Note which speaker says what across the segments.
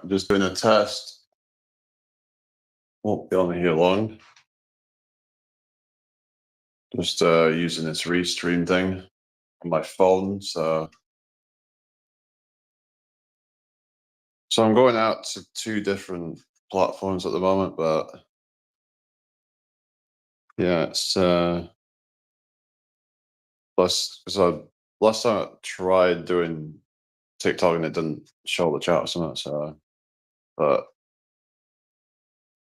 Speaker 1: Just doing a test. Won't be on here long. Just using this restream thing on my phone. So I'm going out to 2 different platforms at the moment, but yeah, it's last time I tried doing TikTok and it didn't show the chat or something.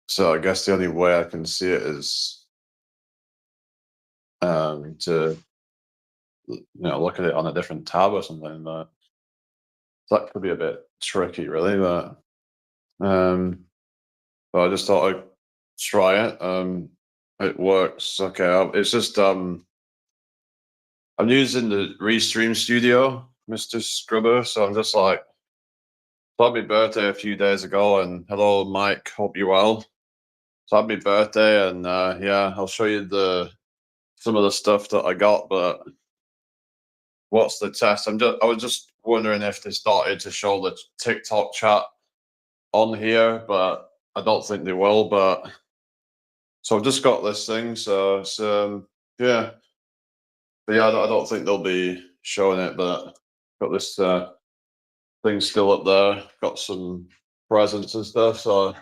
Speaker 1: So I guess the only way I can see it is to look at it on a different tab or something. But that could be a bit tricky, really. But I just thought I'd try it. It works. Okay. It's just I'm using the Restream Studio, Mr. Scrubber. So I'm just like, happy birthday a few days ago, and hello, Mike. Hope you're well. So happy birthday, and yeah, I'll show you some of the stuff that I got. But what's the test? I was just wondering if they started to show the TikTok chat on here, but I don't think they will. But so I've just got this thing. So it's yeah, but yeah, I don't think they'll be showing it. But got this thing still up there. Got some presents and stuff. So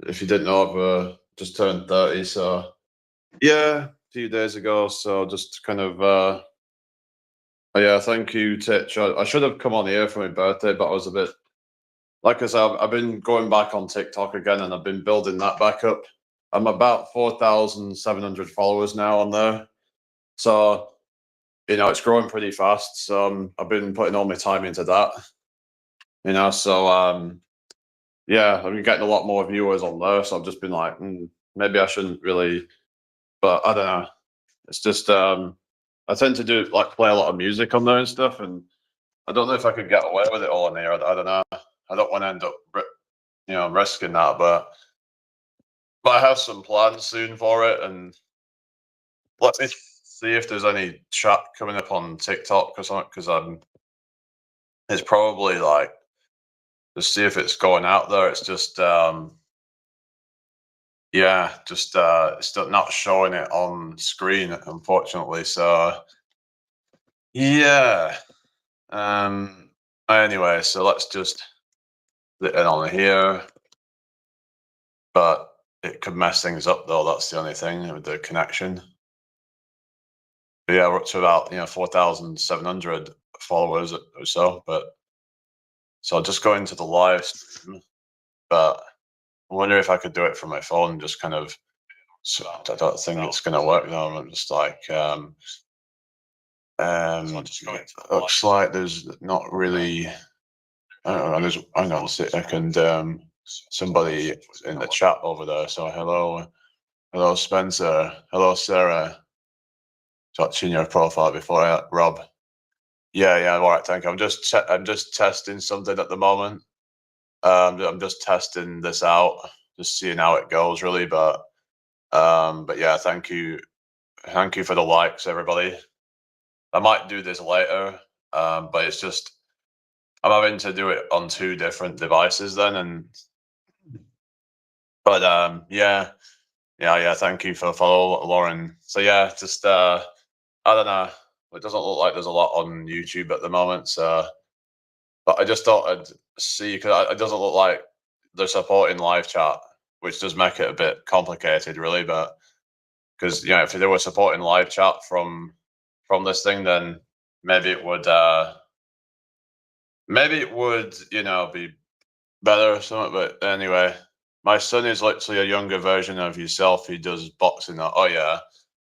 Speaker 1: if you didn't know, I've just turned 30. So yeah, a few days ago. So just kind of yeah, thank you, Titch. I should have come on here for my birthday, but I was a bit, like I said, I've been going back on TikTok again, and I've been building that back up. I'm about 4,700 followers now on there. So, it's growing pretty fast. So I've been putting all my time into that. So yeah, I've been getting a lot more viewers on there. So I've just been like, maybe I shouldn't really, but I don't know. It's just I tend to play a lot of music on there and stuff, and I don't know if I could get away with it all in here. I don't know. I don't want to end up, risking that, but I have some plans soon for it, and let me see if there's any chat coming up on TikTok or something, because it's probably like, to see if it's going out there. It's just yeah, just it's still not showing it on screen, unfortunately. So yeah. Anyway, so let's just put it on here. But it could mess things up, though. That's the only thing with the connection. But yeah, we're up to about 4,700 followers or so. But so I'll just go into the live stream. But I wonder if I could do it from my phone. Just kind of. So I don't think it's going to work though. I'm just like, looks like there's not really. I don't know. Hang on a second. Somebody in the chat over there. So hello, Spencer. Hello, Sarah. Touching your profile before Rob. Yeah. All right, thank you. I'm just testing something at the moment. I'm just testing this out, just seeing how it goes, really. But yeah, thank you for the likes, everybody. I might do this later, but it's just I'm having to do it on 2 different devices then, but yeah. Thank you for the follow, Lauren. So yeah, just I don't know. It doesn't look like there's a lot on YouTube at the moment. So, but I just thought I'd see, because it doesn't look like they're supporting live chat, which does make it a bit complicated, really. But because if they were supporting live chat from this thing, then maybe it would be better or something. But anyway, my son is literally a younger version of yourself. He does boxing. Oh yeah.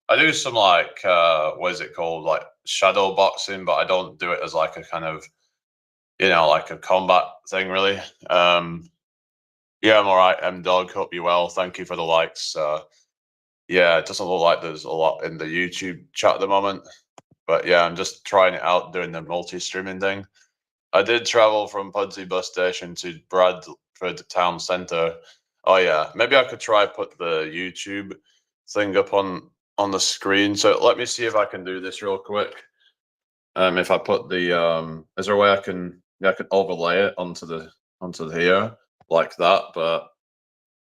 Speaker 1: I do some what is it called? Like shadow boxing, but I don't do it as like a kind of, like a combat thing, really. Yeah, I'm all right. Dog, hope you well. Thank you for the likes. Yeah, it doesn't look like there's a lot in the YouTube chat at the moment, but yeah, I'm just trying it out, doing the multi-streaming thing. I did travel from Pudsey bus station to Bradford town centre. Oh yeah, maybe I could try put the YouTube thing up on the screen. So let me see if I can do this real quick. If I put the is there a way I can overlay it onto onto here like that, but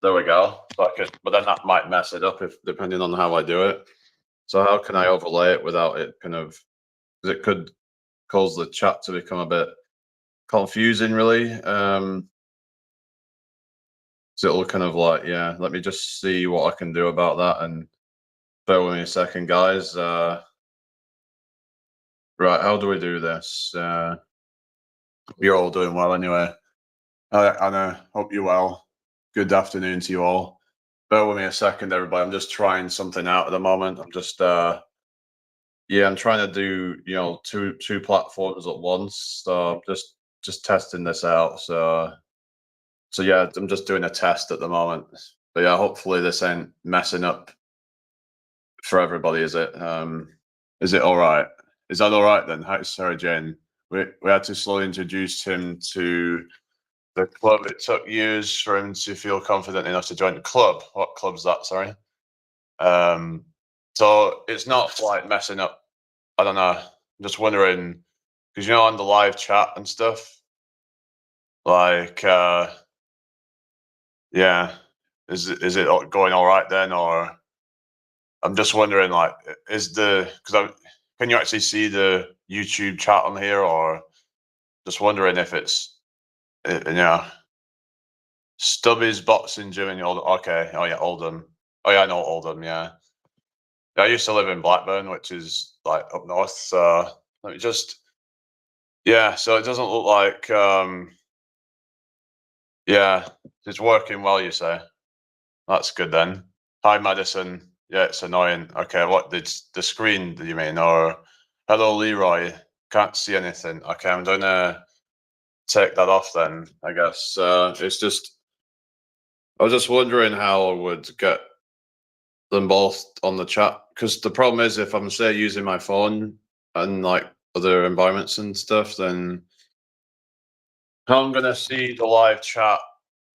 Speaker 1: there we go. So but then that might mess it up if depending on how I do it. So how can I overlay it without it kind of, because it could cause the chat to become a bit confusing, really. So it'll kind of like, yeah, let me just see what I can do about that. And bear with me a second, guys. Right, how do we do this? You're all doing well anyway. Anna, hope you're well. Good afternoon to you all. Bear with me a second, everybody. I'm just trying something out at the moment. I'm just yeah, I'm trying to do, two platforms at once. So I'm just testing this out. So yeah, I'm just doing a test at the moment. But yeah, hopefully this ain't messing up for everybody, is it? Is it all right? Is that all right then? Hi, Sarah Jane. We had to slowly introduce him to the club. It took years for him to feel confident enough to join the club. What club's that? Sorry. Um, so it's not like messing up. I don't know. I'm just wondering because on the live chat and stuff, like, yeah, is it going all right then, or I'm just wondering, like, is the because I can you actually see the YouTube chat on here, or just wondering if it's Stubby's boxing gym in Oldham. Okay, oh yeah, Oldham. Oh yeah, I know Oldham. Yeah, I used to live in Blackburn, which is like up north. So let me just yeah. So it doesn't look like yeah, it's working well. You say that's good then. Hi, Madison. Yeah, it's annoying. Okay, what did the screen? Do you mean or hello, Leroy? Can't see anything. Okay, I'm gonna take that off then. I guess it's just I was just wondering how I would get them both on the chat because the problem is if I'm say using my phone and like other environments and stuff, then I'm gonna see the live chat.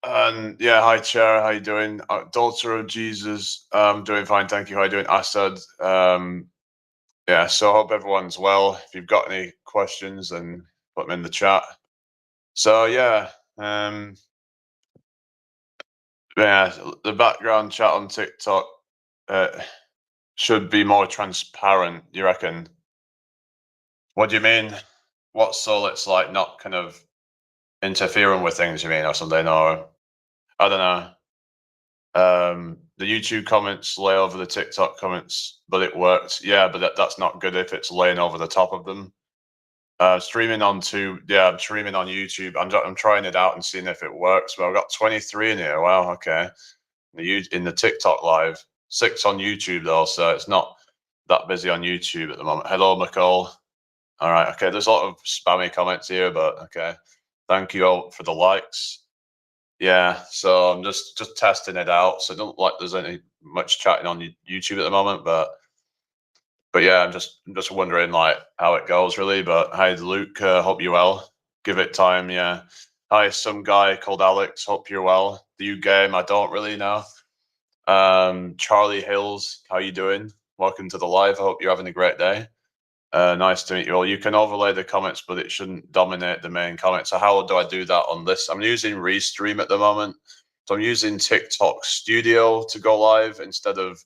Speaker 1: And yeah, hi Chair, how you doing? Daughter of Jesus, doing fine, thank you. How you doing, Asad? Yeah, so I hope everyone's well. If you've got any questions, then put them in the chat. So yeah, yeah, the background chat on TikTok should be more transparent. You reckon? What do you mean? What so it's like not kind of interfering with things? You mean or something? Or I don't know. The YouTube comments lay over the TikTok comments, but it worked. Yeah, but that's not good if it's laying over the top of them. Streaming onto yeah, I'm streaming on YouTube. I'm trying it out and seeing if it works. But I've got 23 in here. Wow, okay. In the TikTok live, 6 on YouTube though, so it's not that busy on YouTube at the moment. Hello, McCall. All right, okay. There's a lot of spammy comments here, but okay. Thank you all for the likes. Yeah, so I'm just testing it out. So I don't like there's any much chatting on YouTube at the moment, but yeah, I'm just wondering like how it goes really. But hi, Luke. Hope you're well. Give it time. Yeah. Hi, some guy called Alex. Hope you're well. Do you game? I don't really know. Charlie Hills. How you doing? Welcome to the live. I hope you're having a great day. Nice to meet you all. You can overlay the comments, but it shouldn't dominate the main comment. So how do I do that on this? I'm using Restream at the moment. So I'm using TikTok Studio to go live instead of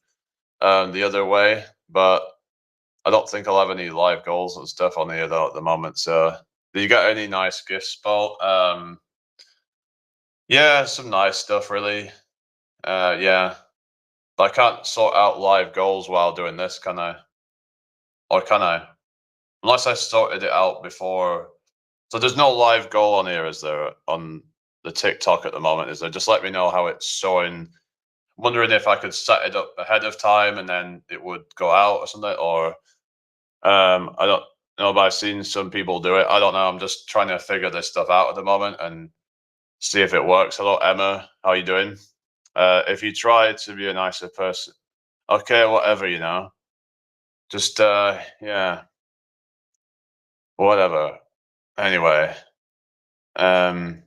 Speaker 1: the other way. But I don't think I'll have any live goals and stuff on here though at the moment. So do you got any nice gifts, Paul? Yeah, some nice stuff really. Yeah. But I can't sort out live goals while doing this, can I? Or can I? Unless I sorted it out before. So there's no live goal on here, is there, on the TikTok at the moment? Is there? Just let me know how it's showing. I'm wondering if I could set it up ahead of time and then it would go out or something, or I don't know, but I've seen some people do it. I don't know. I'm just trying to figure this stuff out at the moment and see if it works. Hello, Emma. How you doing? If you try to be a nicer person, okay, whatever, just yeah, whatever. Anyway, um,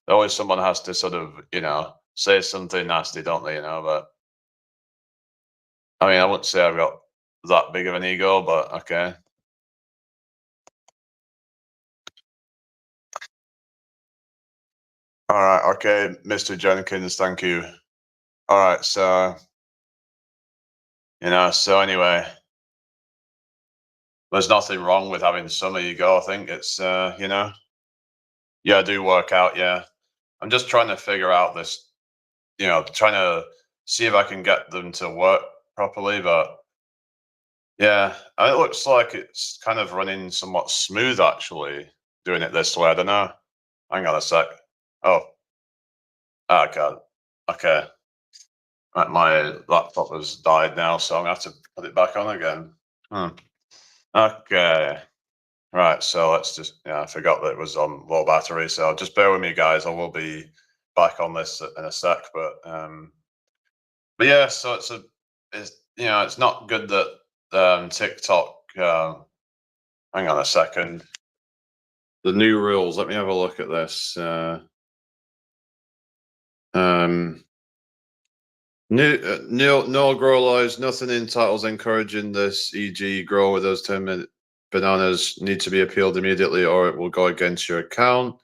Speaker 1: always someone has to sort of, say something nasty, don't they? But I mean, I wouldn't say I've got that big of an ego, but okay. All right. Okay, Mr. Jenkins, thank you. All right. So, so anyway, there's nothing wrong with having some ego. I think it's, yeah, I do work out. Yeah. I'm just trying to figure out this, trying to see if I can get them to work properly. But yeah, it looks like it's kind of running somewhat smooth actually, doing it this way. I don't know. Hang on a sec. Oh, God. Okay. Right, my laptop has died now, so I'm gonna have to put it back on again. Hmm. Okay. Right. So let's just, yeah, I forgot that it was on low battery. So just bear with me, guys. I will be back on this in a sec. But yeah, so it's not good that TikTok. Hang on a second. The new rules. Let me have a look at this. Um, no grow lies. Nothing in titles encouraging this. E.g., grow with those 10-minute bananas need to be appealed immediately, or it will go against your account.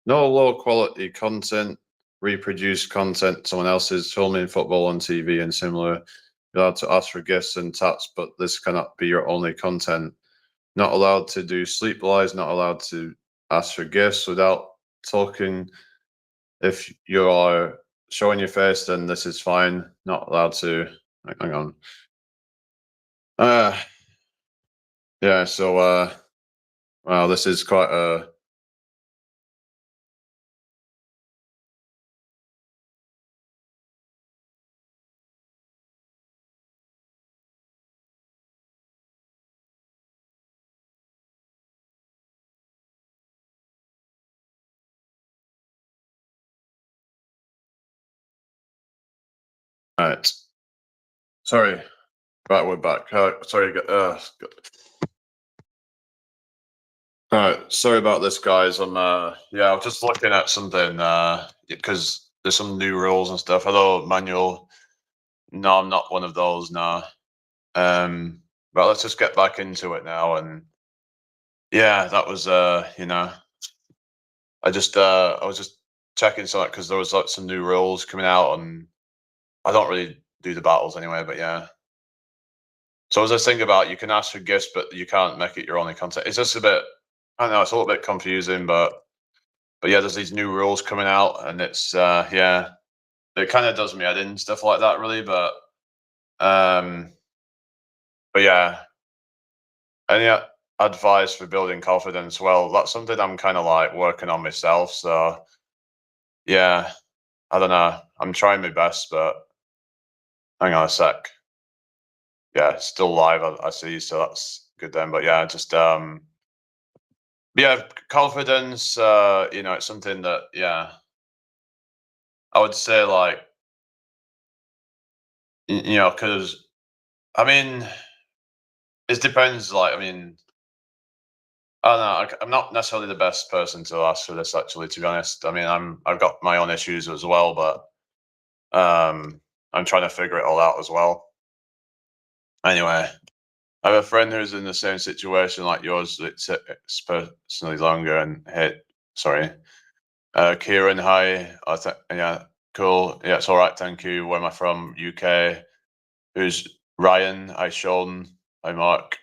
Speaker 1: No low quality content. Reproduce content someone else's filming football on TV and similar. You're allowed to ask for gifts and taps, but this cannot be your only content. Not allowed to do sleep lies. Not allowed to ask for gifts without talking. If you are showing your face, then this is fine. Not allowed to. Hang on. Uh, yeah. So, wow, this is quite a. Right. Sorry. Right, we're back. Sorry. All right. Sorry about this, guys. Yeah, I'm just looking at something. Because there's some new rules and stuff. Hello, Manuel. No, I'm not one of those. No. But let's just get back into it now. And yeah, that was I was just checking something because there was like some new rules coming out, and I don't really do the battles anyway. But yeah, so as I was thinking about, you can ask for gifts, but you can't make it your only content. It's just a bit, I don't know, it's a little bit confusing, but yeah, there's these new rules coming out, and it's yeah, it kind of does me head in stuff like that, really. Um, but yeah, any advice for building confidence? Well, that's something I'm kind of like working on myself. So yeah, I don't know. I'm trying my best, but hang on a sec. Yeah, it's still live. I see, so that's good then. But yeah, just yeah, confidence. It's something that yeah, I would say like because I mean, it depends. Like, I mean, I don't know. I'm not necessarily the best person to ask for this, actually. To be honest, I mean, I've got my own issues as well, but I'm trying to figure it all out as well. Anyway, I have a friend who's in the same situation like yours. It's personally longer and hit. Sorry, Kieran. Hi. Yeah, cool. Yeah, it's all right. Thank you. Where am I from? UK. Who's Ryan? Hi, Sean. Hi, Mark.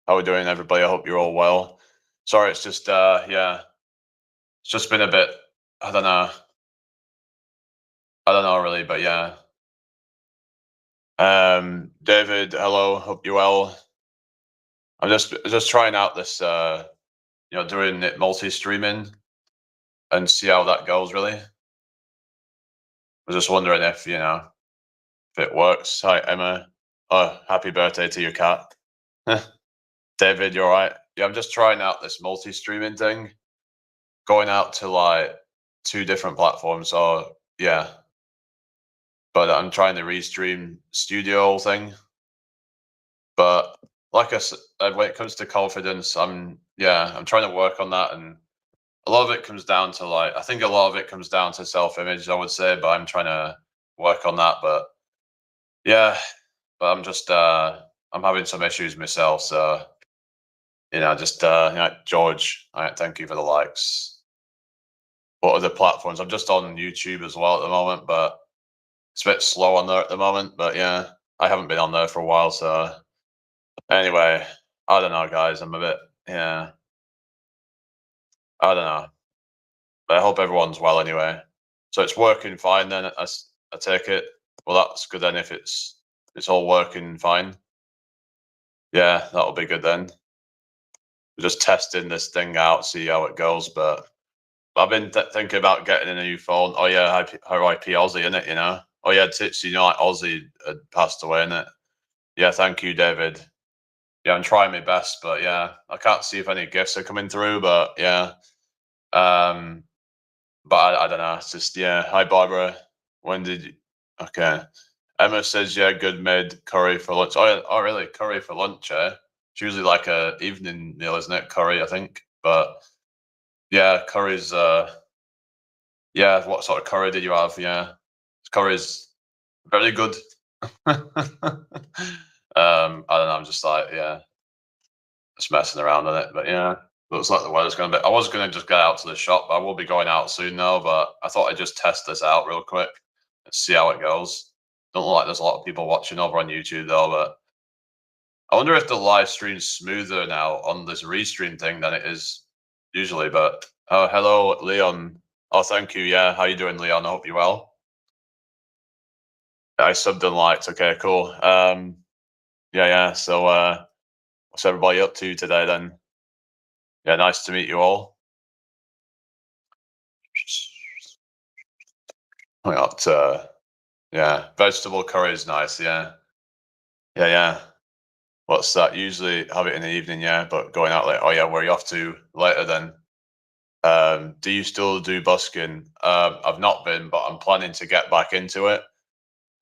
Speaker 1: How are we doing, everybody? I hope you're all well. Sorry, it's just yeah, it's just been a bit. I don't know. I don't know really, but yeah. David, hello. Hope you're well. I'm just trying out this doing it multi-streaming and see how that goes. Really, I was just wondering if it works. Hi, Emma. Oh, happy birthday to your cat. David, you're right. Yeah, I'm just trying out this multi-streaming thing, going out to like two different platforms. So yeah, but I'm trying the restream studio thing. But like I said, when it comes to confidence, I'm trying to work on that, and a lot of it comes down to like I think a lot of it comes down to self-image, I would say, but I'm trying to work on that. But yeah, but I'm having some issues myself, so George, thank you for the likes. what other platforms? I'm just on YouTube as well at the moment, but it's a bit slow on there at the moment. But yeah, I haven't been on there for a while. So anyway, I don't know, guys. I'm a bit, yeah, I don't know. But I hope everyone's well anyway. So it's working fine then. I take it. Well, that's good then. If it's all working fine, yeah, that'll be good then. We're just testing this thing out, see how it goes. But I've been thinking about getting a new phone. Oh yeah, RIP Aussie, innit? You know. Oh yeah, Tits, you know, like Aussie had passed away, innit? Yeah, thank you, David. Yeah, I'm trying my best, but yeah, I can't see if any gifts are coming through. But yeah, um, but I don't know. It's just yeah. Hi, Barbara. When did you? Okay. Emma says yeah, good made curry for lunch. Oh, yeah, oh really? Curry for lunch? Eh? It's usually like a evening meal, isn't it? Curry, I think. But yeah, curry's yeah, what sort of curry did you have? Yeah, curry's very good. I don't know. I'm just like, yeah, just messing around on it. But yeah, looks like the weather's going to be. I was going to just get out to the shop, but I will be going out soon now. But I thought I'd just test this out real quick and see how it goes. Don't look like there's a lot of people watching over on YouTube though, but I wonder if the live stream's smoother now on this restream thing than it is usually. But oh, hello, Leon. Oh, thank you. Yeah, how you doing, Leon? I hope you're well. I subbed and liked. Okay, cool. Yeah, yeah. So, what's everybody up to today then? Yeah, nice to meet you all. I got, yeah, vegetable curry is nice. Yeah, yeah, yeah. What's that? Usually have it in the evening. Yeah, but going out late. Oh yeah, where are you off to later then? Do you still do busking? I've not been, but I'm planning to get back into it.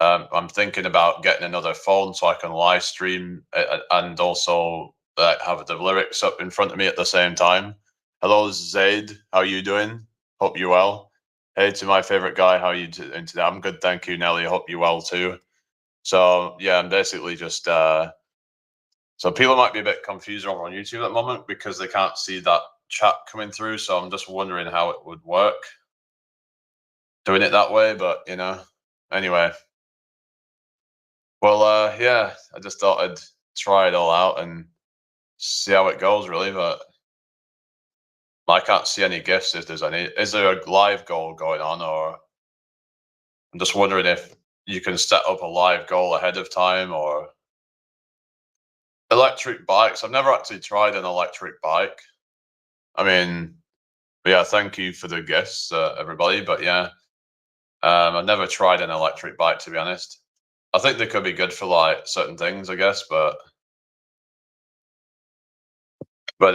Speaker 1: I'm thinking about getting another phone so I can live stream and also have the lyrics up in front of me at the same time. Hello, Zaid. How you doing? Hope you're well. Hey, to my favorite guy. How you doing today? I'm good, thank you, Nelly. Hope you're well too. So yeah, I'm basically just. So people might be a bit confused over on YouTube at the moment because they can't see that chat coming through. So I'm just wondering how it would work doing it that way. But you know, anyway. Well, yeah, I just thought I'd try it all out and see how it goes, really. But I can't see any gifts if there's any. Is there a live goal going on, or I'm just wondering if you can set up a live goal ahead of time, or electric bikes. I've never actually tried an electric bike. I mean, yeah, thank you for the gifts, everybody. But yeah, I've never tried an electric bike to be honest. I think they could be good for like certain things, I guess, but but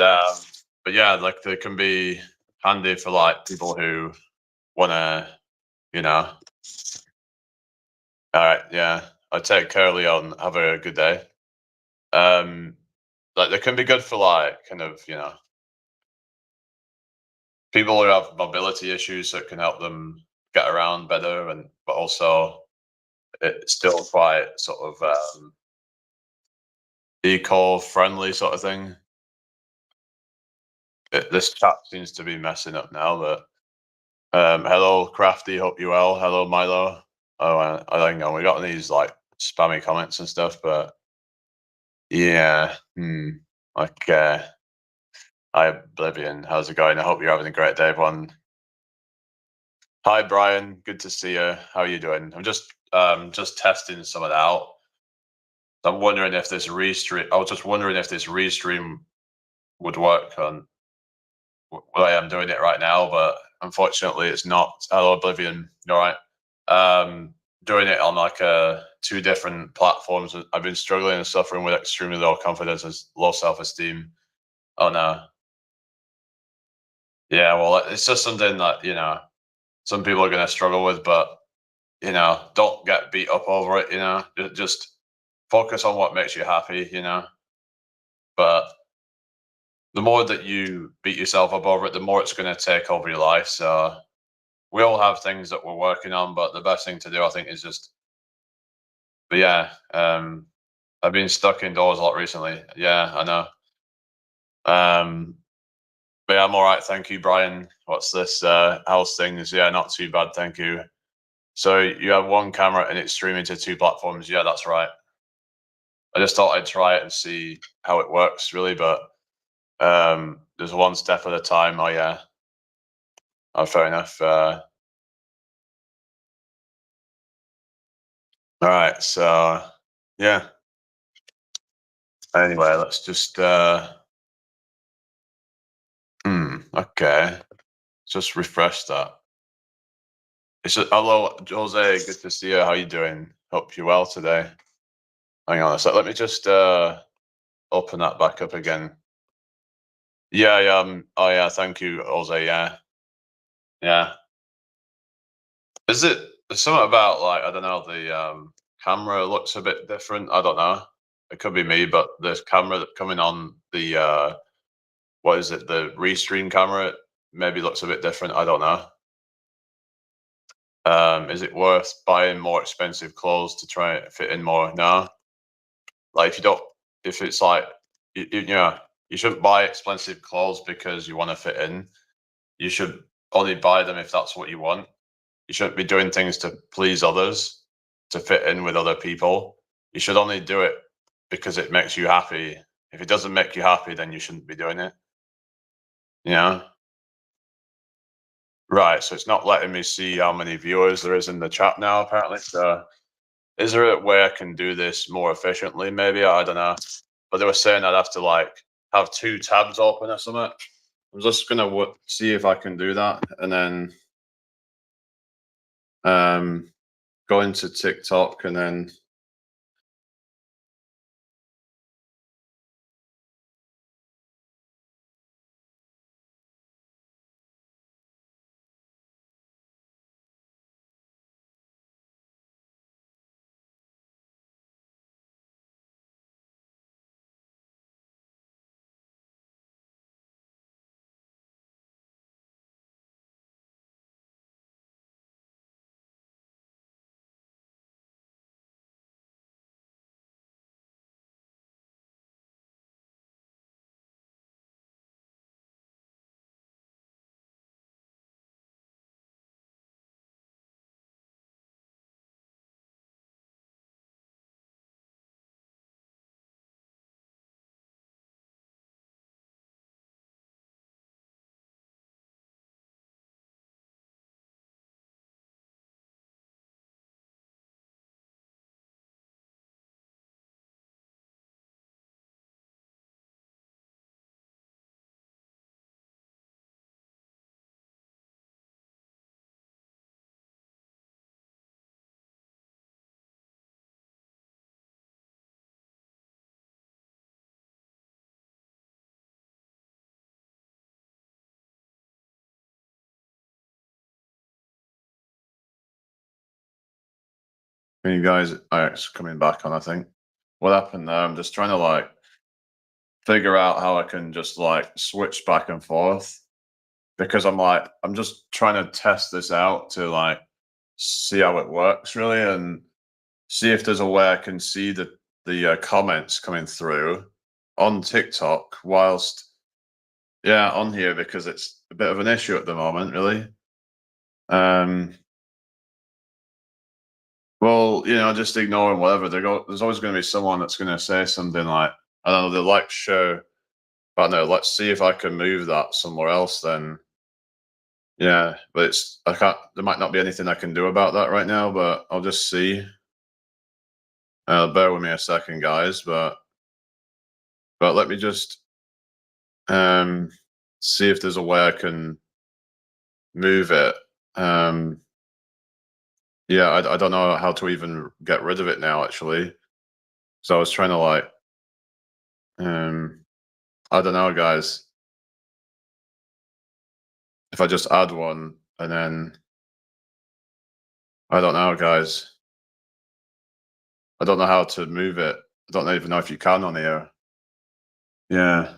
Speaker 1: yeah, like they can be handy for like people who want to, you know. All right, yeah. I take care, Leon. Have a good day. Um, like they can be good for like kind of, you know, people who have mobility issues that can help them get around better, and but also it's still quite sort of eco-friendly sort of thing. This chat seems to be messing up now, but hello, Crafty. Hope you well. Hello, Milo. Oh, I don't know. We got these like spammy comments and stuff, but yeah. Like, hi, Oblivion. How's it going? I hope you're having a great day, everyone. Hi, Brian. Good to see you. How are you doing? I'm just testing some of that out. I'm wondering if this restream. I was just wondering if this restream would work on way I'm doing it right now, but unfortunately, it's not. Hello, Oblivion. You all right? Doing it on like two different platforms. I've been struggling and suffering with extremely low confidence and low self-esteem. Oh no. Yeah, well, it's just something that some people are going to struggle with, but don't get beat up over it. Just focus on what makes you happy. But the more that you beat yourself up over it, the more it's going to take over your life. So we all have things that we're working on, but the best thing to do, I think, is just. But yeah, I've been stuck indoors a lot recently. Yeah, I know. Um, but yeah, I'm all right, thank you, Brian. What's this? How's things? Yeah, not too bad, thank you. So you have one camera and it's streaming to two platforms. Yeah, that's right. I just thought I'd try it and see how it works, really. But there's one step at a time. Oh yeah. Oh, fair enough. All right. So yeah. Anyway, let's just. Okay. Just refresh that. It's just, hello, Jose. Good to see you. How you doing? Hope you're well today. Hang on a sec. Let me just open that back up again. Yeah, yeah. Oh, yeah. Thank you, Jose. Yeah, yeah. Is it there's something about like I don't know the camera looks a bit different. I don't know. It could be me, but this camera that coming on the what is it? The restream camera maybe looks a bit different. I don't know. Is it worth buying more expensive clothes to try and fit in more? No. Like if you don't, if it's like you know, you shouldn't buy expensive clothes because you want to fit in. You should only buy them if that's what you want. You shouldn't be doing things to please others, to fit in with other people. You should only do it because it makes you happy. If it doesn't make you happy, then you shouldn't be doing it. You know? Right. So it's not letting me see how many viewers there is in the chat now, apparently. So is there a way I can do this more efficiently? Maybe. I don't know. But they were saying I'd have to like have two tabs open or something. I'm just gonna see if I can do that and then go into TikTok and then you guys are coming back on, I think. What happened there? I'm just trying to like figure out how I can just like switch back and forth because I'm just trying to test this out to like see how it works really and see if there's a way I can see the comments coming through on TikTok whilst on here because it's a bit of an issue at the moment, really. Um, well, just ignoring whatever. There's always going to be someone that's going to say something like, I don't know, they like show, but no, let's see if I can move that somewhere else then. Yeah, but I can't, there might not be anything I can do about that right now, but I'll just see. Bear with me a second, guys, but let me just see if there's a way I can move it. Yeah, I don't know how to even get rid of it now, actually. So I was trying to like, I don't know, guys. If I just add one and then, I don't know, guys. I don't know how to move it. I don't even know if you can on here. Yeah,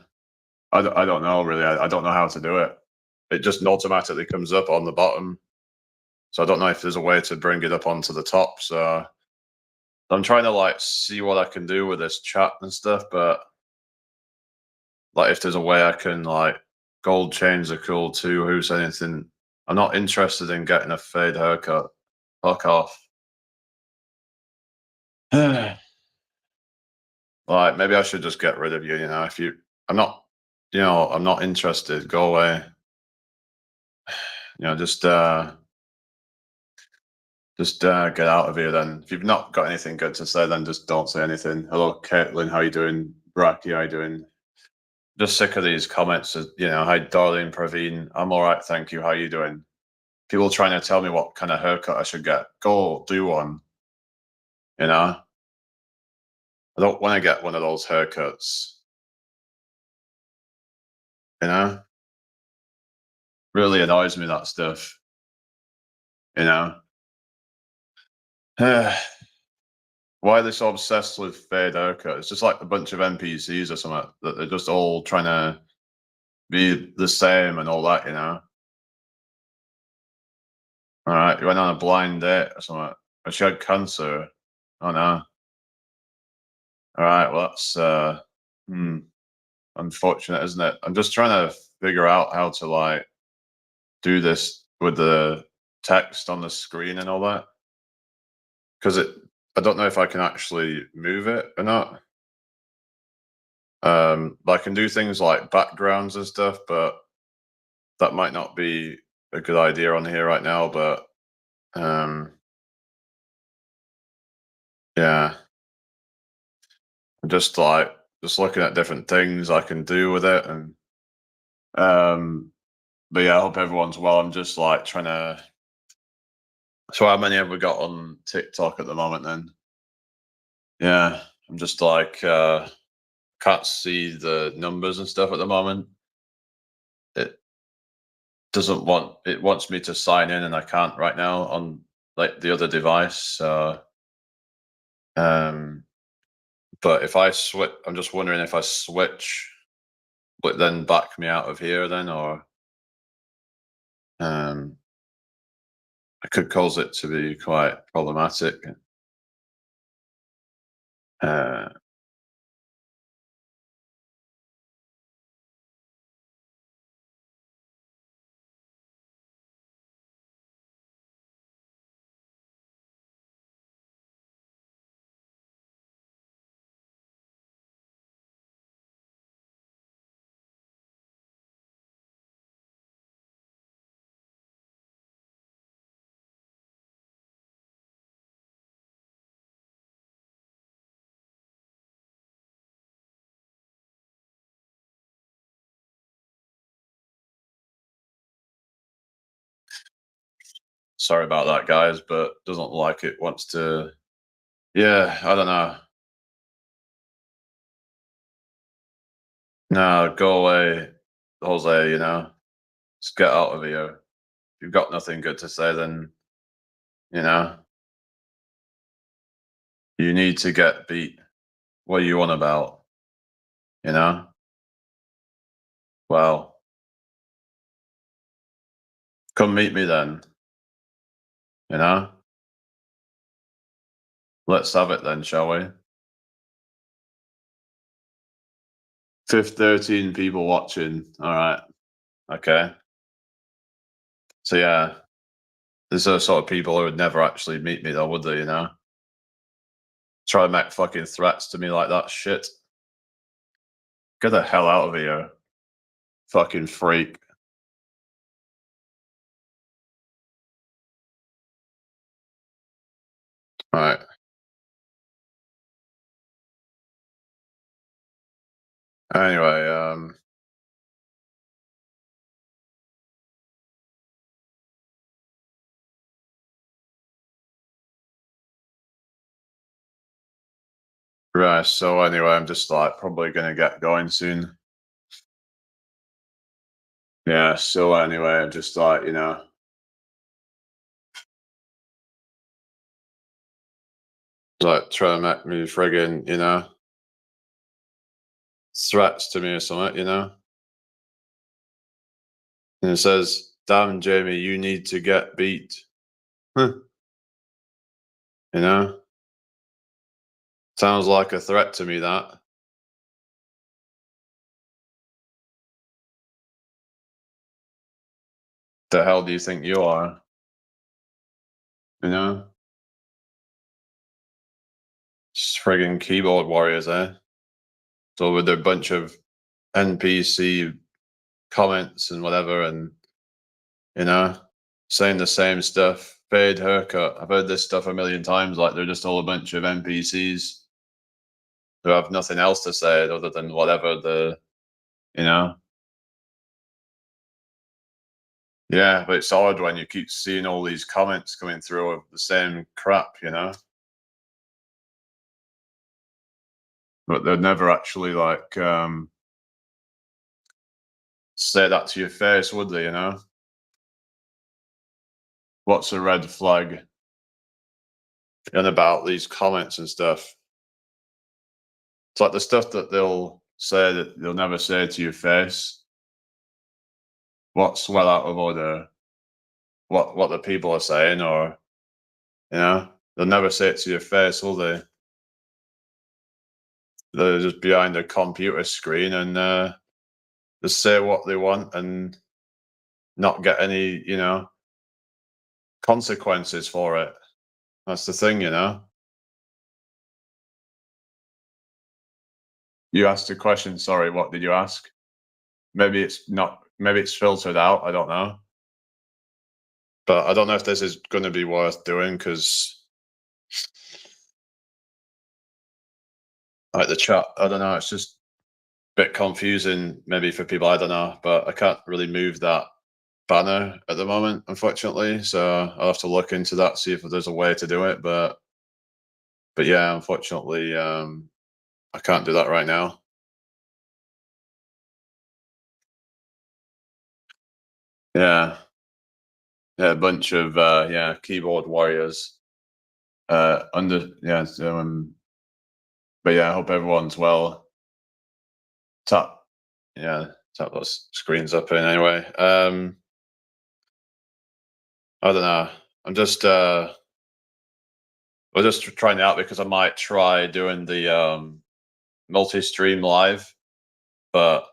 Speaker 1: I don't know really. I don't know how to do it. It just automatically comes up on the bottom. So I don't know if there's a way to bring it up onto the top. So I'm trying to like see what I can do with this chat and stuff, but like if there's a way I can like Gold chains are cool too. Who's anything? I'm not interested in getting a fade haircut. Fuck off. Like maybe I should just get rid of you. You know, if you, I'm not, I'm not interested. Go away. You know, just get out of here. Then, if you've not got anything good to say, then just don't say anything. Hello, Caitlin. How you doing? Bracky, how you doing? Just sick of these comments. Hi, darling Praveen. I'm all right, thank you. How you doing? People trying to tell me what kind of haircut I should get. Go do one. You know, I don't want to get one of those haircuts. You know, really annoys me that stuff. You know, why are they so obsessed with fade haircut? It's just like a bunch of NPCs or something that they're just all trying to be the same and all that. You know. All right, you went on a blind date or something. Or she had cancer. Oh no. All right, well that's unfortunate, isn't it? I'm just trying to figure out how to like do this with the text on the screen and all that because I don't know if I can actually move it or not. I can do things like backgrounds and stuff, but that might not be a good idea on here right now. But um, yeah, I'm just looking at different things I can do with it, and but yeah, I hope everyone's well. I'm just like trying to. So how many have we got on TikTok at the moment then? Yeah, I'm just like can't see the numbers and stuff at the moment. It it wants me to sign in and I can't right now on like the other device. So um but if I switch, I'm just wondering if I switch would it then back me out of here then, or um I could cause it to be quite problematic. Uh Sorry about that guys, but doesn't look like it wants to. Yeah, I don't know. No, go away, Jose, just get out of here. If you've got nothing good to say, then, you know, you need to get beat. What are you on about? You know? Well, come meet me then, you know? Let's have it then, shall we? Fifth 13 people watching. All right. Okay. So yeah, these are the sort of people who would never actually meet me though, would they, Try to make fucking threats to me like that shit. Get the hell out of here. Fucking freak. All right. Anyway, right. So anyway, I'm just like probably gonna get going soon. Yeah. So anyway, I'm just like, like trying to make me friggin', threats to me or something, And it says, "Damn, Jamie, you need to get beat." Huh, you know, sounds like a threat to me. That The hell do you think you are? You know? Just friggin' keyboard warriors, eh? So with their bunch of NPC comments and whatever, and you know, saying the same stuff. Fade haircut. I've heard this stuff a million times. Like they're just all a bunch of NPCs who have nothing else to say other than whatever the, you know. Yeah, but it's odd when you keep seeing all these comments coming through of the same crap, you know. But they'd never actually like say that to your face, would they? You know, what's a red flag? And about these comments and stuff. It's like the stuff that they'll say that they'll never say to your face. What's well out of order? What the people are saying, or you know, they'll never say it to your face, will they? They're just behind a computer screen and just say what they want and not get any, you know, consequences for it. That's the thing, you know. You asked a question. Sorry, what did you ask? Maybe it's not. Maybe it's filtered out. I don't know. But I don't know if this is going to be worth doing because, like the chat, I don't know. It's just a bit confusing, maybe for people. I don't know, but I can't really move that banner at the moment, unfortunately. So I'll have to look into that, see if there's a way to do it. But yeah, unfortunately, I can't do that right now. Yeah, yeah, a bunch of yeah keyboard warriors. But yeah, I hope everyone's well. Tap, yeah, tap those screens up in anyway. I don't know. I'm just I'm just trying it out because I might try doing the multi-stream live. But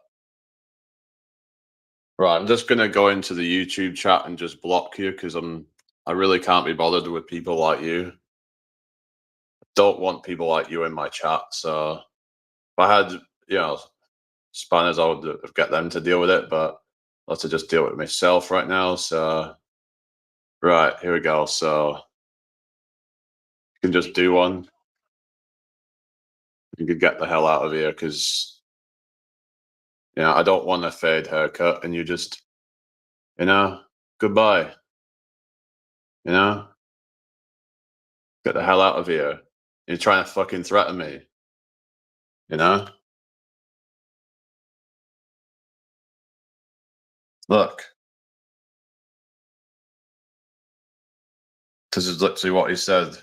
Speaker 1: right, I'm just gonna go into the YouTube chat and just block you because I really can't be bothered with people like you. Don't want people like you in my chat. So if I had, you know, spanners, I would get them to deal with it, but I'll have to just deal with it myself right now. So right, here we go. So you can just do one. You could get the hell out of here because you know I don't want a fade haircut, and you just you know goodbye. You know, get the hell out of here. You're trying to fucking threaten me. You know, look, this is literally what he said.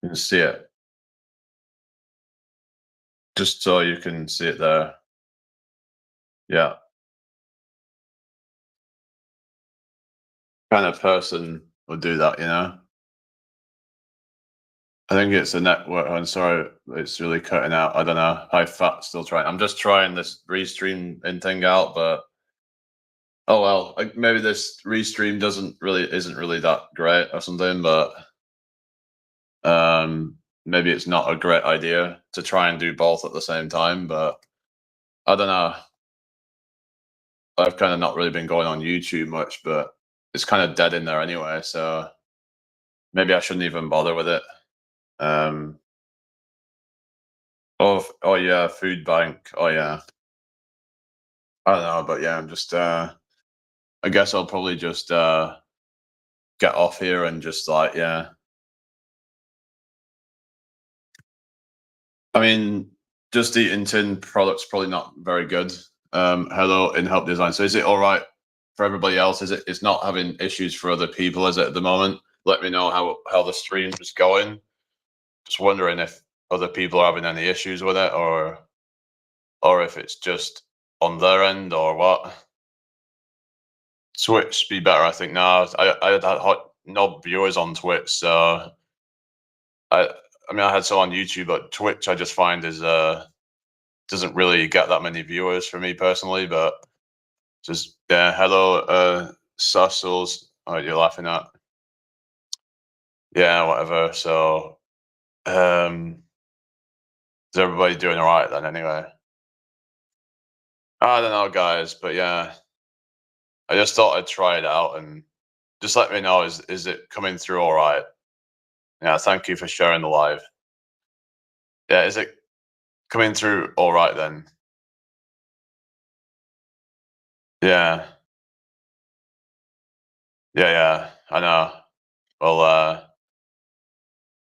Speaker 1: You can see it, just so you can see it there. Yeah, kind of person would do that. You know. I think it's a network. I'm sorry, it's really cutting out. I don't know. High fat, still trying. I'm just trying this restream and thing out, but oh well. Like maybe this restream isn't really that great or something. But maybe it's not a great idea to try and do both at the same time. But I don't know. I've kind of not really been going on YouTube much, but it's kind of dead in there anyway. So maybe I shouldn't even bother with it. Um, oh yeah, food bank. Oh yeah. I don't know, but yeah, I'm just I guess I'll probably just get off here and just like yeah. I mean, just eating tin products probably not very good. Hello in help design. So is it all right for everybody else? Is it? It's not having issues for other people, is it at the moment? Let me know how the stream is going. Just wondering if other people are having any issues with it, or if it's just on their end or what. Twitch be better, I think. No, I had hot no viewers on Twitch, so I I mean I had some on YouTube, but Twitch I just find is doesn't really get that many viewers for me personally. But Just yeah, hello, Sussels. Oh, you're laughing at? Yeah, whatever. So, is everybody doing all right then? Anyway, I don't know, guys, but yeah, I just thought I'd try it out and just let me know. Is it coming through all right? Yeah, thank you for sharing the live. Yeah, is it coming through all right then? Yeah, yeah, I know. Well,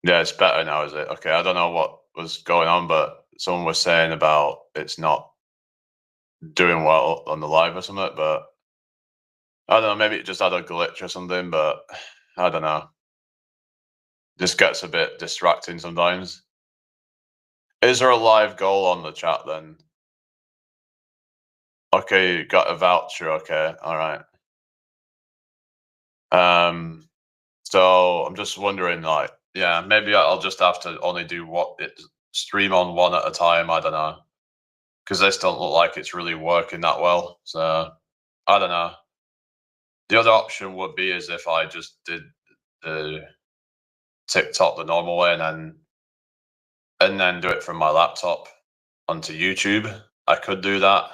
Speaker 1: yeah, it's better now, is it? Okay, I don't know what was going on, but someone was saying about it's not doing well on the live or something, but I don't know, maybe it just had a glitch or something, but I don't know. Just gets a bit distracting sometimes. Is there a live goal on the chat then? Okay, you got a voucher. Okay, all right. Um, so I'm just wondering, like, yeah, maybe I'll just have to only do what it stream on one at a time. I don't know, because this don't look like it's really working that well. So I don't know. The other option would be is if I just did the TikTok the normal way and then do it from my laptop onto YouTube. I could do that,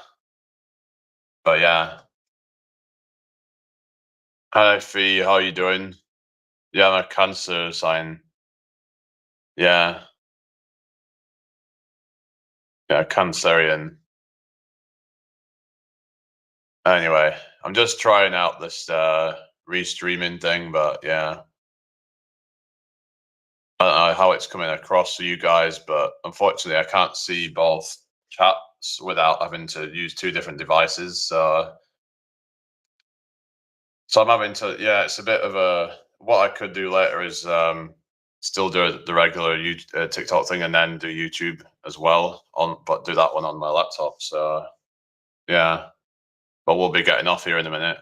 Speaker 1: but yeah. Hi, Fee. How you doing? Yeah, I'm a Cancer sign. Yeah, yeah, Cancerian. Anyway, I'm just trying out this restreaming thing, but yeah, I don't know how it's coming across to you guys, but unfortunately, I can't see both chats without having to use two different devices. So I'm having to, yeah, it's a bit of a. What I could do later is still do the regular TikTok thing and then do YouTube as well on, but do that one on my laptop. So yeah, but we'll be getting off here in a minute.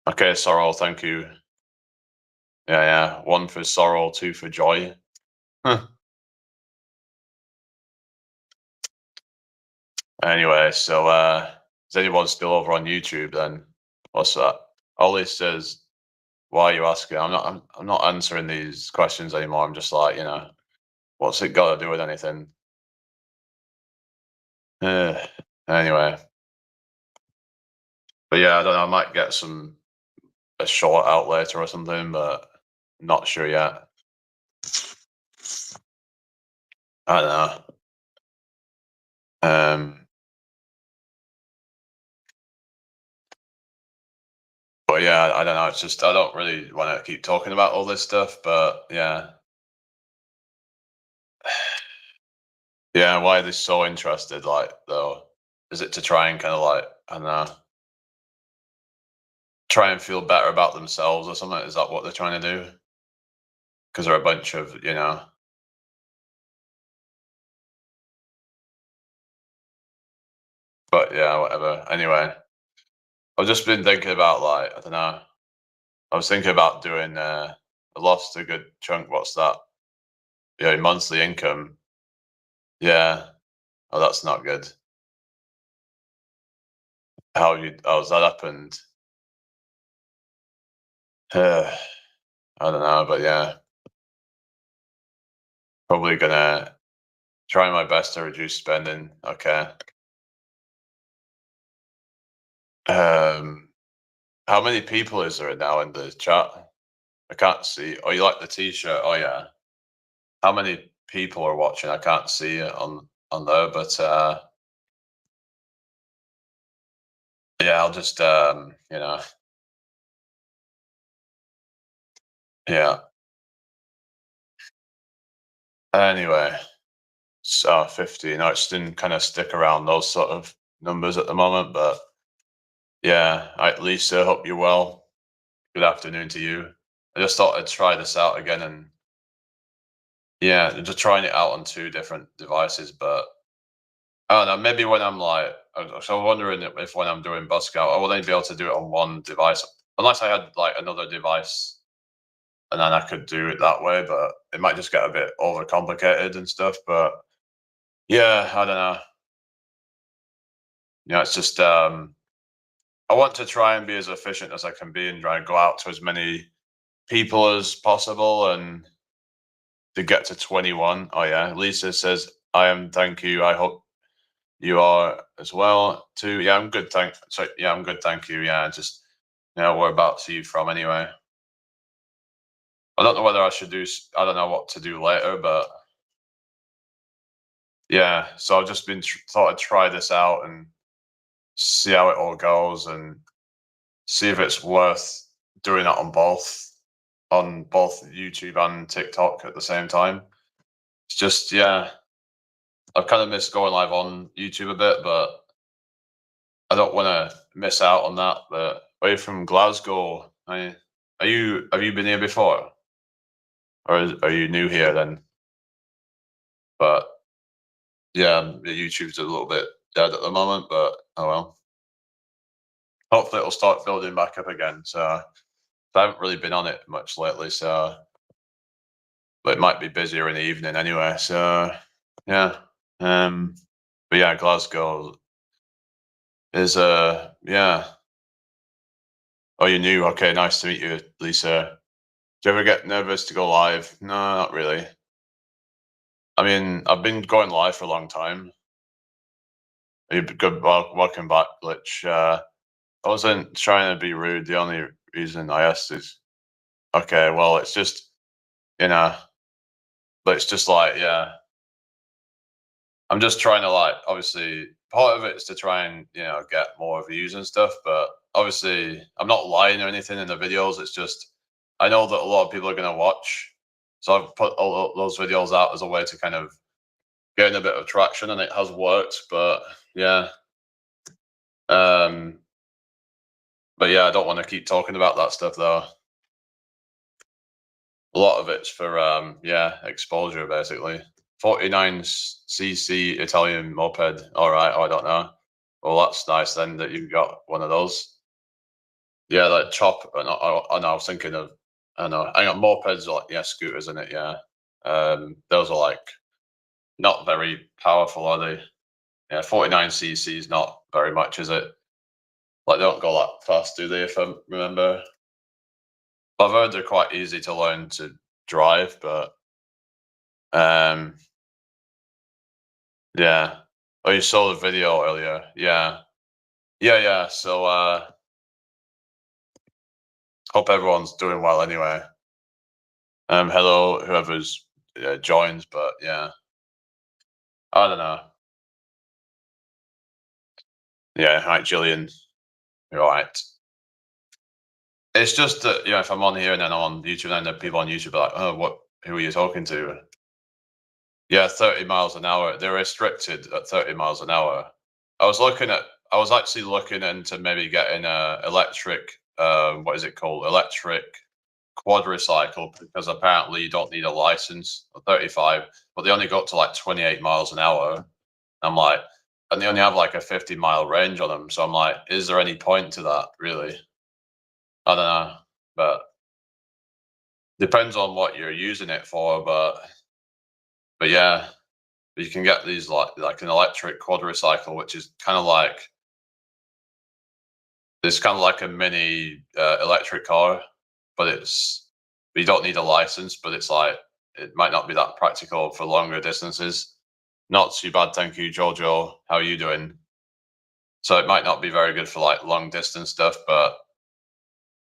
Speaker 1: Okay, Sorrel, thank you. Yeah, yeah. One for sorrow, two for joy. Huh. Anyway, so is anyone still over on YouTube then? What's that? Ollie says, why are you asking? I'm not answering these questions anymore. I'm just like, what's it got to do with anything? Anyway. But yeah, I don't know, I might get a short out later or something, but not sure yet. I don't know. But yeah, I don't know. It's just I don't really want to keep talking about all this stuff. But yeah, yeah. Why are they so interested? Like, though, is it to try and kind of like I don't know, try and feel better about themselves or something? Is that what they're trying to do? Because they're a bunch of But yeah, whatever. Anyway, I've just been thinking about like I don't know. I was thinking about doing. I lost a good chunk. What's that? Yeah, monthly income. Yeah. Oh, that's not good. How's that happened? I don't know, but yeah, probably gonna try my best to reduce spending. Okay. Um, how many people is there now in the chat? I can't see. Oh, you like the t-shirt? Oh yeah. How many people are watching? I can't see it on there, but yeah, I'll just yeah. Anyway, so 50. No, it just didn't kind of stick around those sort of numbers at the moment, but yeah, at least I hope you're well. Good afternoon to you. I just thought I'd try this out again and yeah, just trying it out on two different devices, but I don't know, maybe when I'm like so I'm wondering if when I'm doing Buzzscout, I will only be able to do it on one device. Unless I had like another device and then I could do it that way, but it might just get a bit overcomplicated and stuff. But yeah, I don't know. it's just I want to try and be as efficient as I can be and try and go out to as many people as possible and to get to 21. Oh yeah, Lisa says I am. Thank you. I hope you are as well too. Yeah, I'm good. I'm good. Thank you. Yeah, just whereabouts are you from anyway? I don't know whether I should do. I don't know what to do later, but yeah. So I've just been thought I'd try this out and see how it all goes and see if it's worth doing it on both YouTube and TikTok at the same time. It's just I've kind of missed going live on YouTube a bit, but I don't want to miss out on that. But are you from Glasgow? Have you been here before, or are you new here then? But yeah, the YouTube's a little bit dead at the moment, but oh well. Hopefully it'll start building back up again. So I haven't really been on it much lately, so but it might be busier in the evening anyway. So yeah, but yeah, Glasgow is yeah. Oh, you knew? Okay, nice to meet you, Lisa. Do you ever get nervous to go live? No, not really. I mean, I've been going live for a long time. Good, welcome back, Glitch. I wasn't trying to be rude. The only reason I asked is, okay, well, it's just, but it's just like, yeah, I'm just trying to like, obviously, part of it is to try and, get more views and stuff. But obviously, I'm not lying or anything in the videos. It's just, I know that a lot of people are going to watch. So I've put all those videos out as a way to kind of gain a bit of traction, and it has worked. But yeah, um, but yeah, I don't want to keep talking about that stuff though. A lot of it's for exposure basically. 49cc Italian moped. All right, I don't know. Well, that's nice then that you've got one of those. Yeah, like chop. No, I was thinking of. I know. Hang on, mopeds are like scooters, isn't it? Yeah. Those are like not very powerful, are they? Yeah, 49cc is not very much, is it? Like they don't go that fast, do they? If I remember, I've heard they're quite easy to learn to drive, but um, yeah. Oh, you saw the video earlier. Yeah, yeah. So hope everyone's doing well anyway. Hello, whoever's joined, but yeah, I don't know. Yeah, hi, Jillian. You're all right. It's just that if I'm on here and then I'm on YouTube, and then people on YouTube are like, "Oh, who are you talking to?" Yeah, 30 miles an hour. They're restricted at 30 miles an hour. I was looking at. I was actually looking into maybe getting a electric. What is it called? Electric quadricycle, because apparently you don't need a license. 35, but they only got to like 28 miles an hour. I'm like, and they only have like a 50-mile range on them. So I'm like, is there any point to that? Really? I don't know, but depends on what you're using it for. But yeah, you can get these like an electric quadricycle, which is kind of like it's kind of like a mini electric car, but you don't need a license. But it's like it might not be that practical for longer distances. Not too bad, thank you, Jojo. How are you doing? So it might not be very good for like long distance stuff, but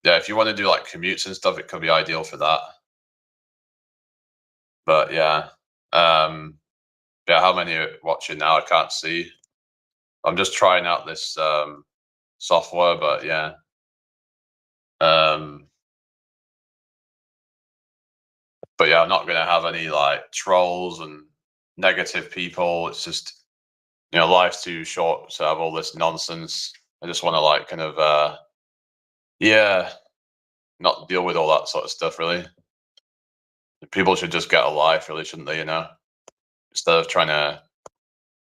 Speaker 1: yeah, if you want to do like commutes and stuff, it could be ideal for that. But yeah, how many are watching now? I can't see. I'm just trying out this software, but yeah. Um, but yeah, I'm not going to have any like trolls and negative people. It's just life's too short to have all this nonsense. I just want to like kind of yeah, not deal with all that sort of stuff really. People should just get a life, really, shouldn't they? Instead of trying to.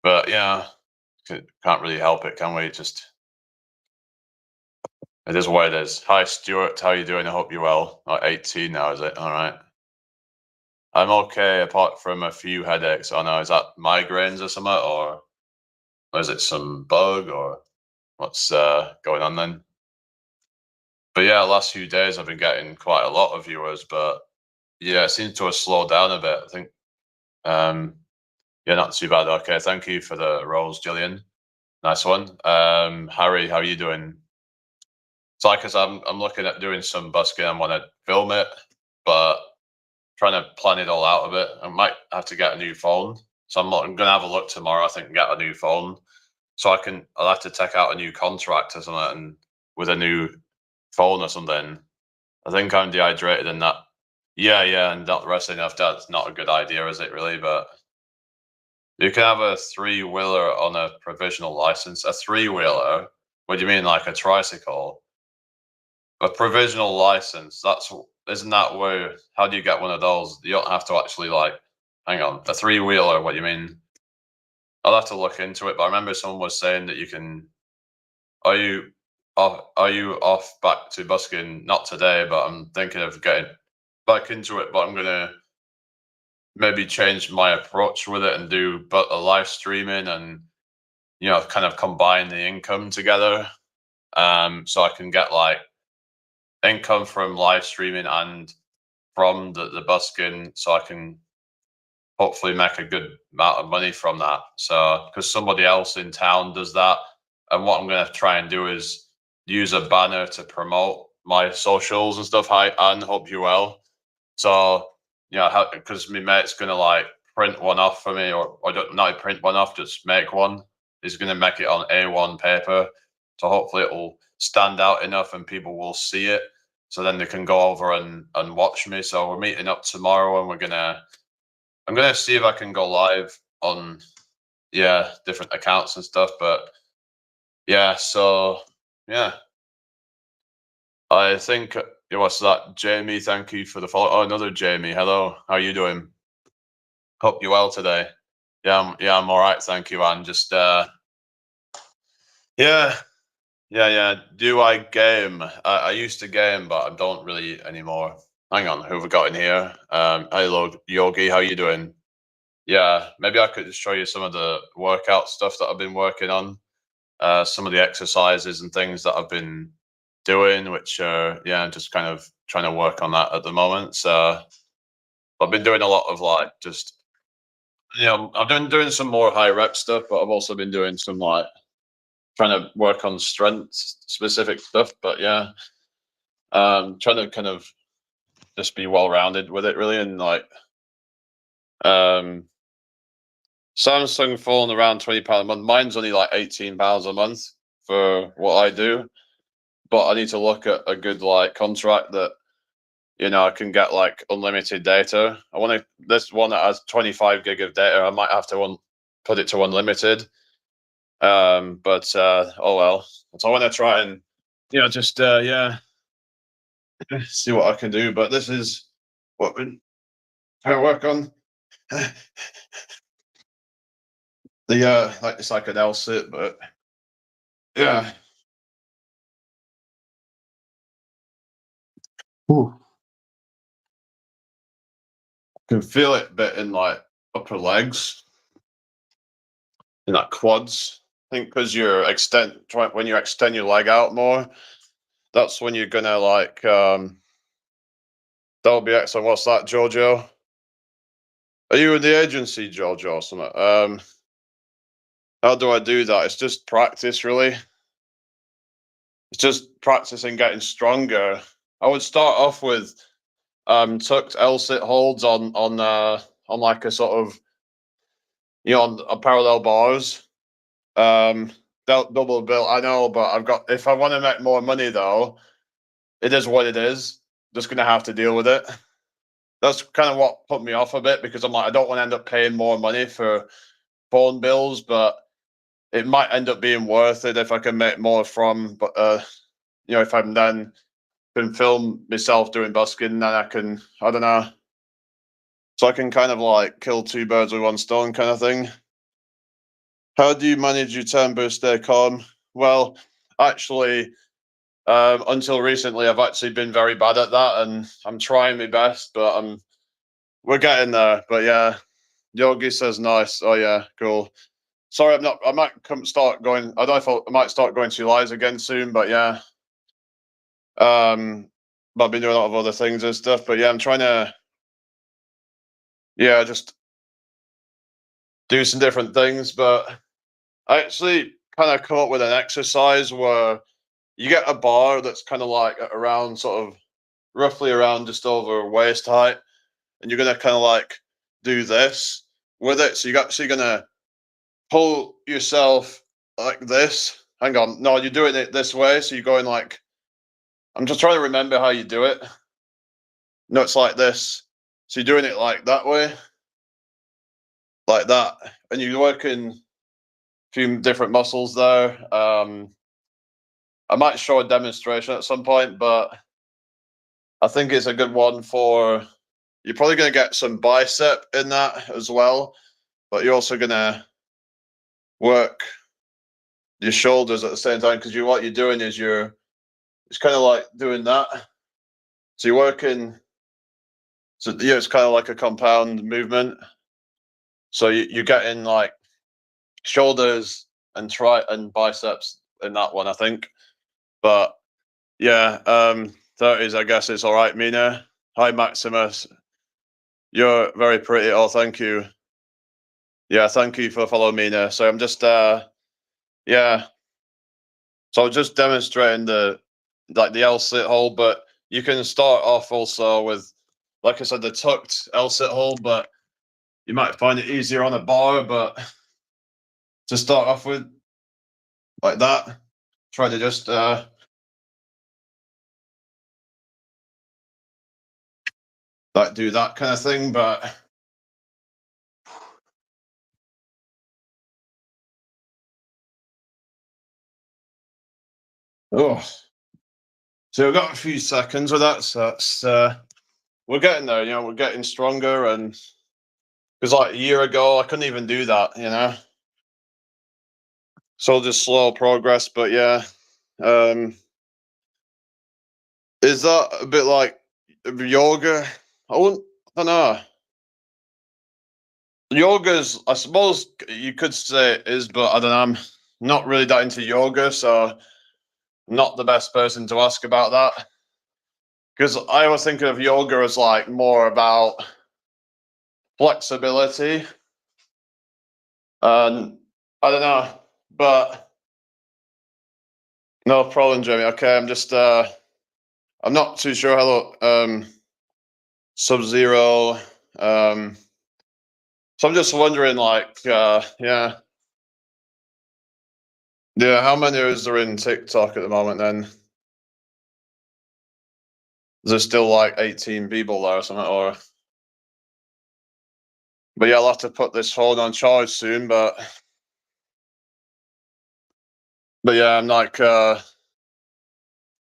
Speaker 1: But yeah, can't really help it, can we? Just it is what it is. Hi, Stuart. How you doing? I hope you're well. 18 now, is it? All right. I'm okay, apart from a few headaches. Oh no, is that migraines or something? Or is it some bug or what's going on then? But yeah, last few days I've been getting quite a lot of viewers, but yeah, it seems to have slowed down a bit. I think yeah, not too bad. Okay, thank you for the rose, Gillian. Nice one. Harry, how are you doing? So, like, cause I'm looking at doing some busking. I want to film it, but trying to plan it all out a bit. I might have to get a new phone. So I'm gonna have a look tomorrow. I think and get a new phone, so I'll have to take out a new contract or something, and with a new phone or something. I think I'm dehydrated and that. Yeah, yeah, and not resting enough. That's not a good idea, is it really? But you can have a three-wheeler on a provisional license. A three-wheeler? What do you mean, like a tricycle? A provisional license. Isn't that where? How do you get one of those? You don't have to actually like. Hang on, a three-wheeler. What do you mean? I'll have to look into it. But I remember someone was saying that you can. Are you off? Are you off back to busking? Not today, but I'm thinking of getting back into it. But I'm gonna maybe change my approach with it and do but a live streaming and kind of combine the income together. So I can get like income from live streaming and from the busking, so I can hopefully make a good amount of money from that. So because somebody else in town does that, and what I'm gonna try and do is use a banner to promote my socials and stuff. Hi, and hope you well. So because my mate's gonna like print one off for me, or don't not print one off, just make one. He's gonna make it on A1 paper, so hopefully it will stand out enough and people will see it. So then they can go over and watch me. So we're meeting up tomorrow, and I'm gonna see if I can go live on different accounts and stuff. But yeah, so yeah, I think what's that, Jamie? Thank you for the follow. Oh, another Jamie. Hello, how are you doing? Hope you're well today. Yeah, I'm all right, thank you. And just yeah, yeah. Do I game? I used to game, but I don't really anymore. Hang on, who have we got in here? Hello, Yogi. How you doing? Yeah, maybe I could show you some of the workout stuff that I've been working on. Some of the exercises and things that I've been doing, which I'm just kind of trying to work on that at the moment. So I've been doing a lot of like just I've been doing some more high rep stuff, but I've also been doing some like trying to work on strength specific stuff. But yeah, trying to kind of just be well rounded with it really, and like um Samsung phone around £20 a month. Mine's only like £18 a month for what I do, but I need to look at a good like contract that I can get like unlimited data. I want this one that has 25 gig of data. I might have to put it to unlimited. But oh well. So I want to try and just see what I can do. But this is what we're trying to work on. The like it's like an LSIT, but yeah. Ooh. Can feel it a bit in like upper legs, in like quads. I think because when you extend your leg out more, that's when you're gonna like that'll be excellent. What's that, Jojo? Are you in the agency, Jojo, or something? How do I do that? It's just practice, really. It's just practicing getting stronger. I would start off with tucked L-sit holds on like a sort of on a parallel bars. Um, double bill. I know, but I've got. If I want to make more money, though, it is what it is. Just gonna have to deal with it. That's kind of what put me off a bit because I'm like, I don't want to end up paying more money for phone bills, but it might end up being worth it if I can make more from. But if I'm then can film myself doing busking, then I don't know. So I can kind of like kill two birds with one stone kind of thing. How do you manage your temper, stay calm? Well, actually, until recently, I've actually been very bad at that, and I'm trying my best, but we're getting there. But yeah, Yogi says nice. Oh yeah, cool. sorry, I might start going. I don't know if I might start going to lives again soon, but yeah. But I've been doing a lot of other things and stuff. But yeah, I'm trying to, yeah, just do some different things. But I actually kind of come up with an exercise where you get a bar that's kind of like around sort of roughly around just over waist height, and you're gonna kind of like do this with it. So you're actually gonna pull yourself like this. Hang on, no, you're doing it this way. So you're going like, I'm just trying to remember how you do it. No, it's like this. So you're doing it like that way, like that, and you're working a few different muscles there. I might show a demonstration at some point, but I think it's a good one for. You're probably going to get some bicep in that as well, but you're also going to work your shoulders at the same time because what you're doing is it's kind of like doing that. So you're working. So yeah, it's kind of like a compound movement. So you're getting like shoulders and biceps in that one, I think. But yeah, that is, I guess it's all right, Mina. Hi, Maximus. You're very pretty. Oh, thank you. Yeah, thank you for following Mina. So I'm just, yeah. So I'm just demonstrating the L sit hold, but you can start off also with, like I said, the tucked L sit hold, but you might find it easier on a bar. But to start off with, like that, try to just like do that kind of thing. But oh, so we've got a few seconds with that. So that's we're getting there. You know, we're getting stronger, and because like a year ago, I couldn't even do that. You know, so just slow progress. But yeah, um, is that a bit like yoga? I wouldn't. I don't know. Yoga's, I suppose you could say it is, but I don't know. I'm not really that into yoga, so not the best person to ask about that. Because I was thinking of yoga as like more about flexibility, and I don't know, but no problem, Jamie. Okay, I'm not too sure. Hello, Sub Zero. Um, so I'm just wondering, like, yeah, yeah. How many is there in TikTok at the moment? Then is there still like 18 people there or something? Or but yeah, I'll have to put this phone on charge soon. But yeah, I'm like trying to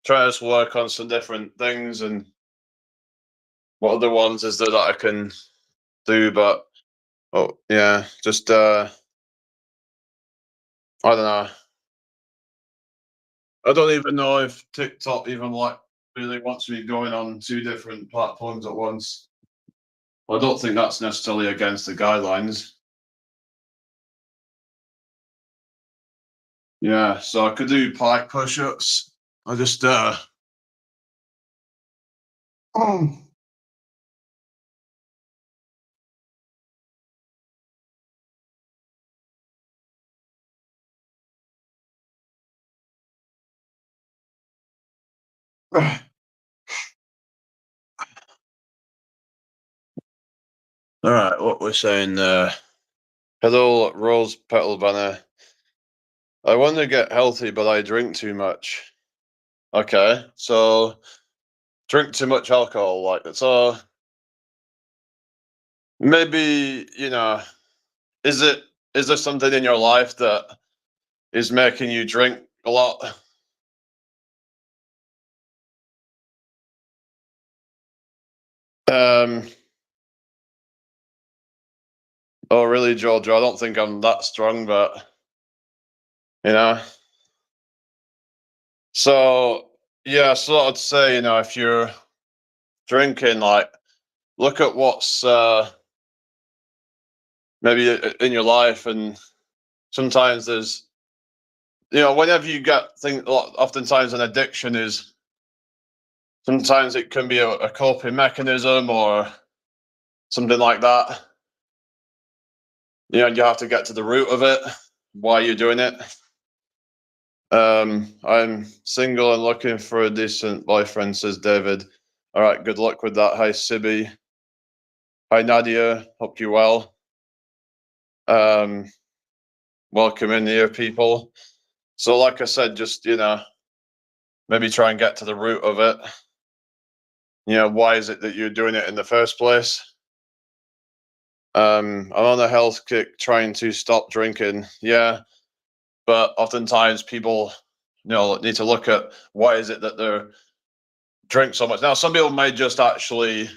Speaker 1: just work on some different things and what other ones is there that I can do? But oh yeah, just I don't know. I don't even know if TikTok even like really wants me going on two different platforms at once. I don't think that's necessarily against the guidelines. Yeah, so I could do pike push-ups. I just oh. All right, what we're saying hello Rose Petal Banner. I want to get healthy, but I drink too much. Okay, so drink too much alcohol, like that. So maybe, you know, is it is there something in your life that is making you drink a lot? Um, oh really, Georgia? I don't think I'm that strong, but you know. So yeah, so I'd say, you know, if you're drinking, like look at what's maybe in your life and sometimes there's, whenever you get things, oftentimes an addiction is, sometimes it can be a coping mechanism or something like that. You have to get to the root of it, why you're doing it. I'm single and looking for a decent boyfriend, says David. All right, good luck with that. Hi, Sibby. Hi, Nadia. Hope you're well. Welcome in here, people. So, like I said, just maybe try and get to the root of it. Why is it that you're doing it in the first place? I'm on a health kick trying to stop drinking. Yeah, but oftentimes people, need to look at why is it that they're drink so much. Now, some people may just actually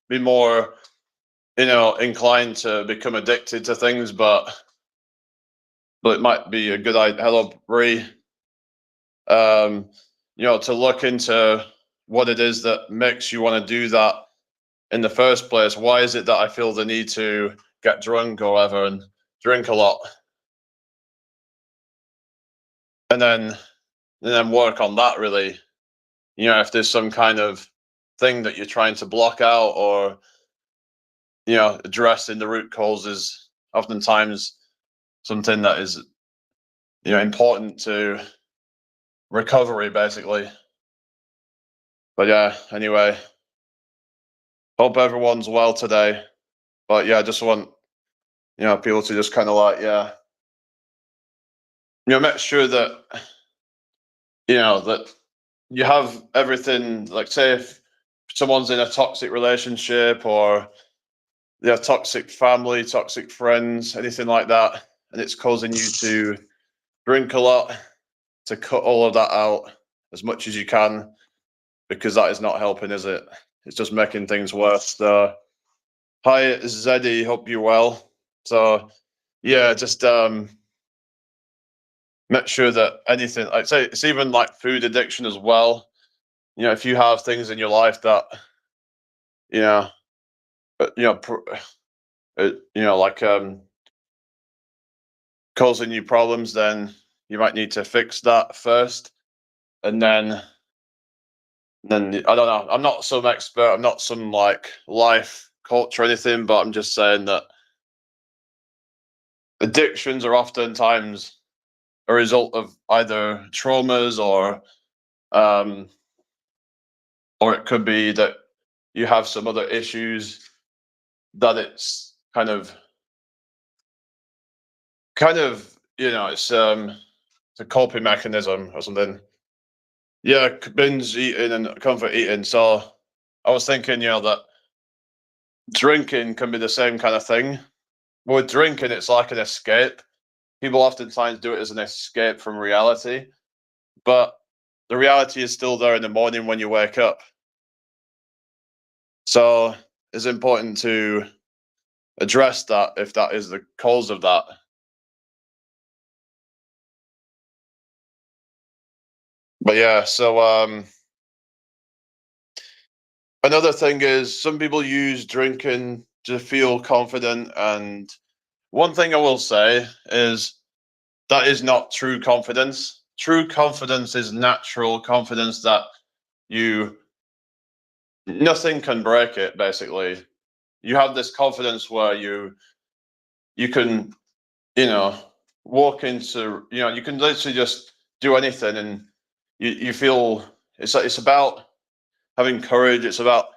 Speaker 1: be more, inclined to become addicted to things, but it might be a good idea. Hello, Bree. To look into what it is that makes you want to do that in the first place. Why is it that I feel the need to get drunk or whatever and drink a lot? And then work on that really. If there's some kind of thing that you're trying to block out or addressing the root cause is oftentimes something that is important to recovery basically. But yeah, anyway, hope everyone's well today. But yeah, I just want people to just kind of like make sure that that you have everything. Like, say if someone's in a toxic relationship or they have toxic family, toxic friends, anything like that, and it's causing you to drink a lot, to cut all of that out as much as you can, because that is not helping, is it? It's just making things worse. So, hi, Zeddy, hope you're well. So, yeah, just make sure that anything, I'd say it's even like food addiction as well. If you have things in your life that, you know, like causing you problems, then you might need to fix that first, and then I don't know. I'm not some expert. I'm not some like life coach or anything, but I'm just saying that addictions are oftentimes a result of either traumas um, or it could be that you have some other issues that it's kind of it's a coping mechanism or something. Yeah, binge eating and comfort eating. So I was thinking, that drinking can be the same kind of thing. With drinking, it's like an escape. People oftentimes do it as an escape from reality, but the reality is still there in the morning when you wake up. So it's important to address that if that is the cause of that. But yeah, so another thing is some people use drinking to feel confident, and one thing I will say is that is not true confidence. True confidence is natural confidence that you nothing can break it basically. You have this confidence where you can, you know, walk into, you can literally just do anything and you feel it's about having courage. It's about,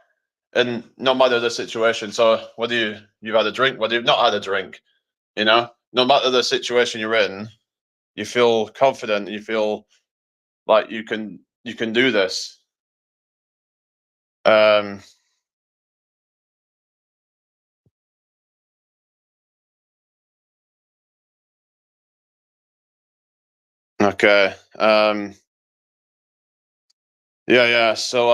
Speaker 1: and no matter the situation. So whether you've had a drink, whether you've not had a drink, no matter the situation you're in, you feel confident. You feel like you can do this. Um, okay. Yeah, yeah. So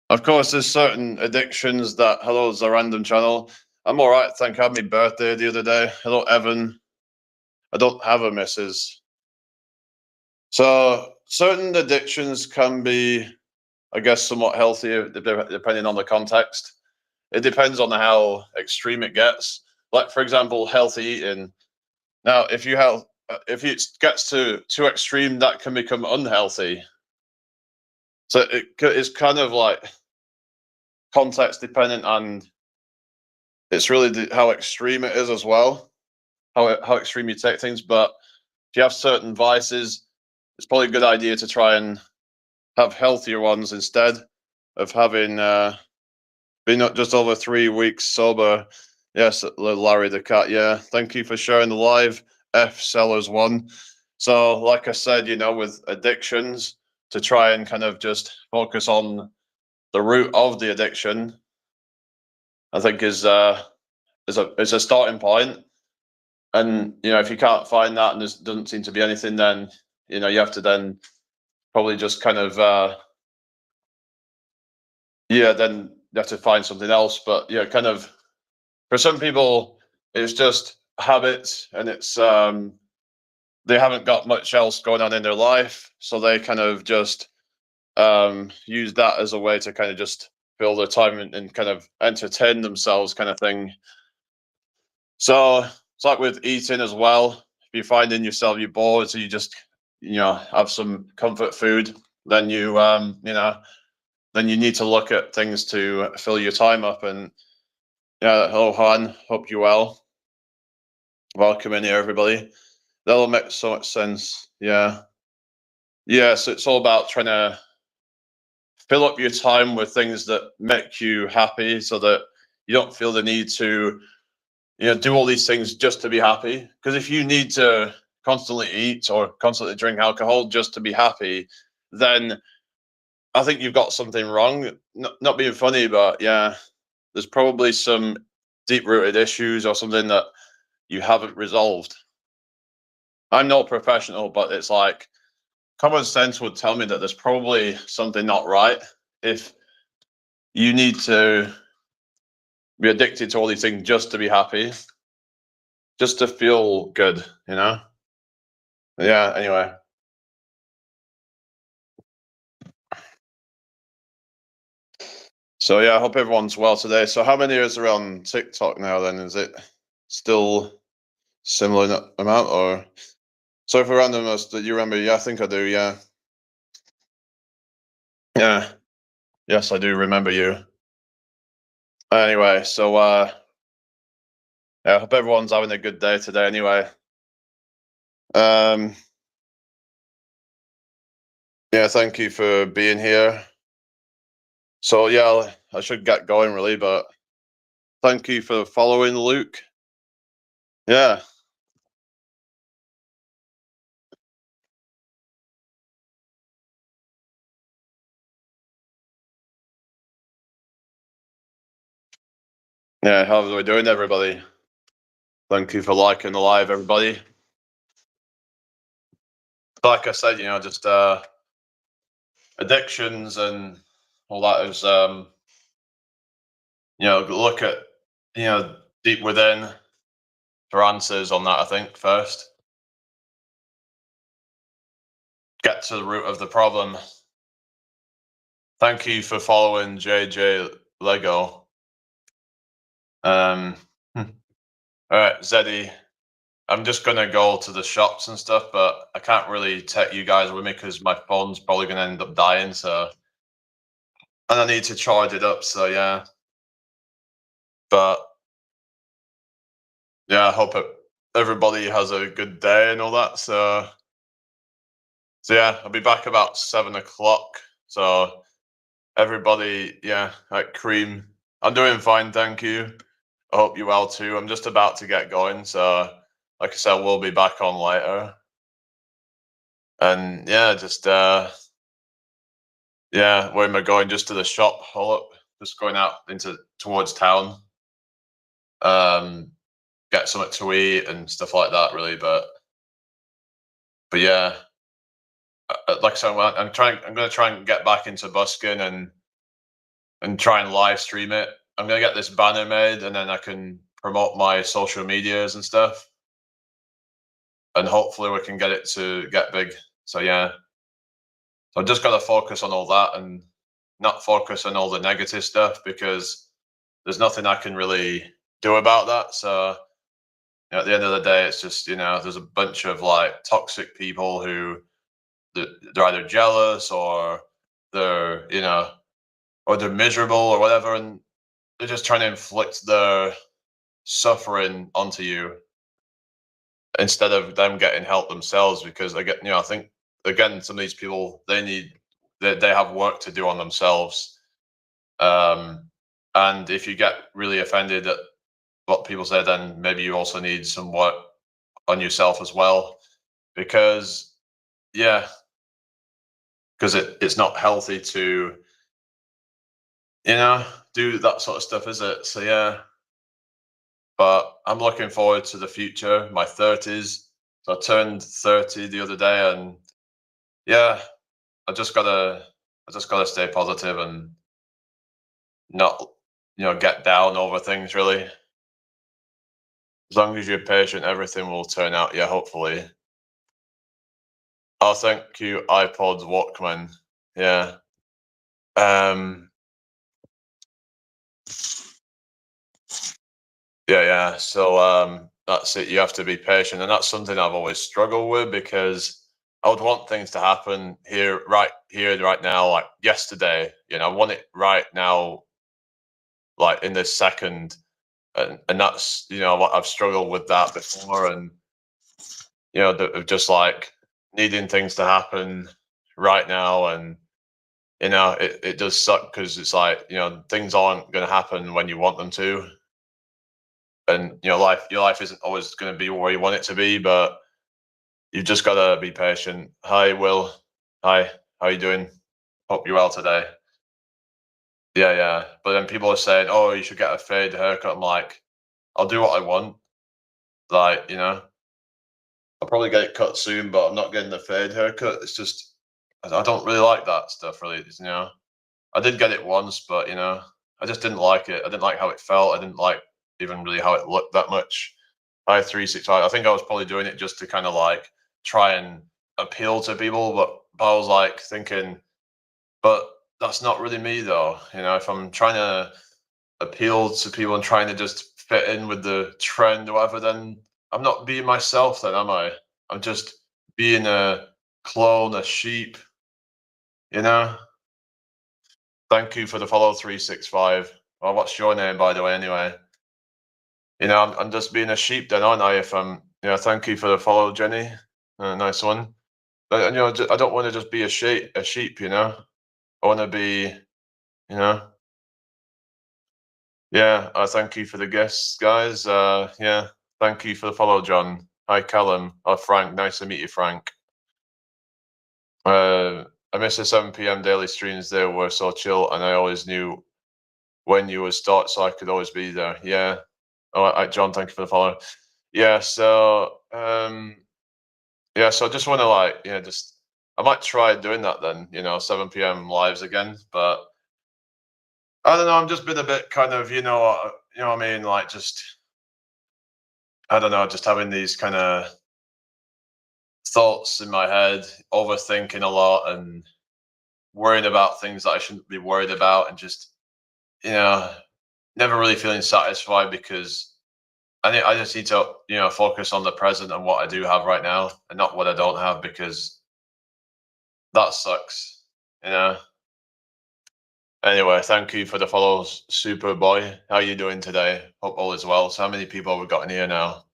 Speaker 1: of course, there's certain addictions that. Hello, it's a random channel. I'm all right. Thank you. I had my birthday the other day. Hello, Evan. I don't have a missus. So certain addictions can be, I guess, somewhat healthier depending on the context. It depends on how extreme it gets. like for example, healthy eating. Now, if it gets to too extreme, that can become unhealthy. So it's kind of like context dependent, and it's really how extreme it is as well, how extreme you take things. But if you have certain vices, it's probably a good idea to try and have healthier ones instead of having been just over 3 weeks sober. Yes, Larry the cat. Yeah, thank you for sharing the live. F Sellers one. So, like I said, with addictions, to try and kind of just focus on the root of the addiction, I think is a starting point. And if you can't find that and there doesn't seem to be anything, then you have to then probably just kind of then you have to find something else. But kind of for some people, it's just habits, and it's they haven't got much else going on in their life, so they kind of just use that as a way to kind of just fill their time and kind of entertain themselves, kind of thing. So it's like with eating as well. If you're finding yourself you're bored, so you just have some comfort food, then then you need to look at things to fill your time up. And hello Han, hope you're well. Welcome in here, everybody. That'll make so much sense. Yeah. So it's all about trying to fill up your time with things that make you happy, so that you don't feel the need to do all these things just to be happy. Because if you need to constantly eat or constantly drink alcohol just to be happy, then I think you've got something wrong. Not being funny, but yeah, there's probably some deep rooted issues or something that you haven't resolved. I'm not professional, but it's like common sense would tell me that there's probably something not right if you need to be addicted to all these things just to be happy, just to feel good, Yeah, anyway. So yeah, I hope everyone's well today. So how many is there on TikTok now then? Is it still similar amount, or so for randomness that you remember? Yeah, I think I do, yeah. Yeah. Yes, I do remember you. Anyway, so yeah, I hope everyone's having a good day today anyway. Yeah, thank you for being here. So yeah, I should get going really, but thank you for following, Luke. Yeah. Yeah, how are we doing, everybody? Thank you for liking the live, everybody. Like I said, just addictions and all that is look at deep within for answers on that. I think first get to the root of the problem. Thank you for following JJ Lego. All right, Zeddy. I'm just gonna go to the shops and stuff, but I can't really take you guys with me because my phone's probably gonna end up dying. So, and I need to charge it up. So yeah, but yeah, I hope everybody has a good day and all that. So yeah, I'll be back about 7 o'clock. So everybody, yeah, at Cream, I'm doing fine, thank you. I hope you're well too. I'm just about to get going, so like I said, we'll be back on later. And yeah, just yeah, where am I going? Just to the shop. Hold up, just going out towards town. Get something to eat and stuff like that, really. But yeah, like I said, I'm going to try and get back into busking and try and live stream it. I'm going to get this banner made, and then I can promote my social medias and stuff, and hopefully we can get it to get big. So yeah, so I've just got to focus on all that and not focus on all the negative stuff, because there's nothing I can really do about that. So at the end of the day, it's just, there's a bunch of like toxic people who they're either jealous or they're, or they're miserable or whatever, and they're just trying to inflict their suffering onto you instead of them getting help themselves. Because again, I think again, some of these people they have work to do on themselves. Um, and if you get really offended at what people say, then maybe you also need some work on yourself as well. Because yeah, because it's not healthy to do that sort of stuff, is it? So yeah, but I'm looking forward to the future, my 30s. So I turned 30 the other day, and yeah, I just gotta I just gotta stay positive and not get down over things really. As long as you're patient, everything will turn out. Yeah, hopefully. Oh, thank you, iPods, Walkman. Yeah. Um. Yeah, yeah. So that's it. You have to be patient, and that's something I've always struggled with because I would want things to happen here, right now, like yesterday. I want it right now, like in this second, and that's what I've struggled with that before, and of just like needing things to happen right now, and it does suck because it's like things aren't going to happen when you want them to, and your life isn't always going to be where you want it to be, but you've just got to be patient. Hi, Will. Hi, how you doing? Hope you're well today. Yeah, yeah. But then people are saying, "Oh, you should get a fade haircut." I'm like, I'll do what I want. Like, I'll probably get it cut soon, but I'm not getting the fade haircut. It's just, I don't really like that stuff. Really, I did get it once, but I just didn't like it. I didn't like how it felt. I didn't like even really how it looked that much. I 365. I think I was probably doing it just to kind of like try and appeal to people, but I was like thinking, but that's not really me though. If I'm trying to appeal to people and trying to just fit in with the trend or whatever, then I'm not being myself. Then am I? I'm just being a clone, a sheep. You know. Thank you for the follow 365. Well, what's your name, by the way, anyway? I'm just being a sheep then, aren't I? If I'm, thank you for the follow, Jenny. Nice one. But, I don't want to just be a sheep, I want to be, yeah. Thank you for the guests, guys. Yeah. Thank you for the follow, John. Hi, Callum. Oh, Frank. Nice to meet you, Frank. I miss the 7 p.m. daily streams. They were so chill, and I always knew when you would start, so I could always be there. Yeah. Oh, John, thank you for the follow. Yeah. So I just want to like, just I might try doing that then. 7 p.m. lives again, but I don't know. I'm just been a bit kind of, what I mean, like just I don't know, just having these kind of thoughts in my head, overthinking a lot, and worrying about things that I shouldn't be worried about, and just you know, never really feeling satisfied because I just need to focus on the present and what I do have right now, and not what I don't have because that sucks. You know. Anyway, thank you for the follows, Superboy. How you doing today? Hope all is well. So, how many people have we got in here now?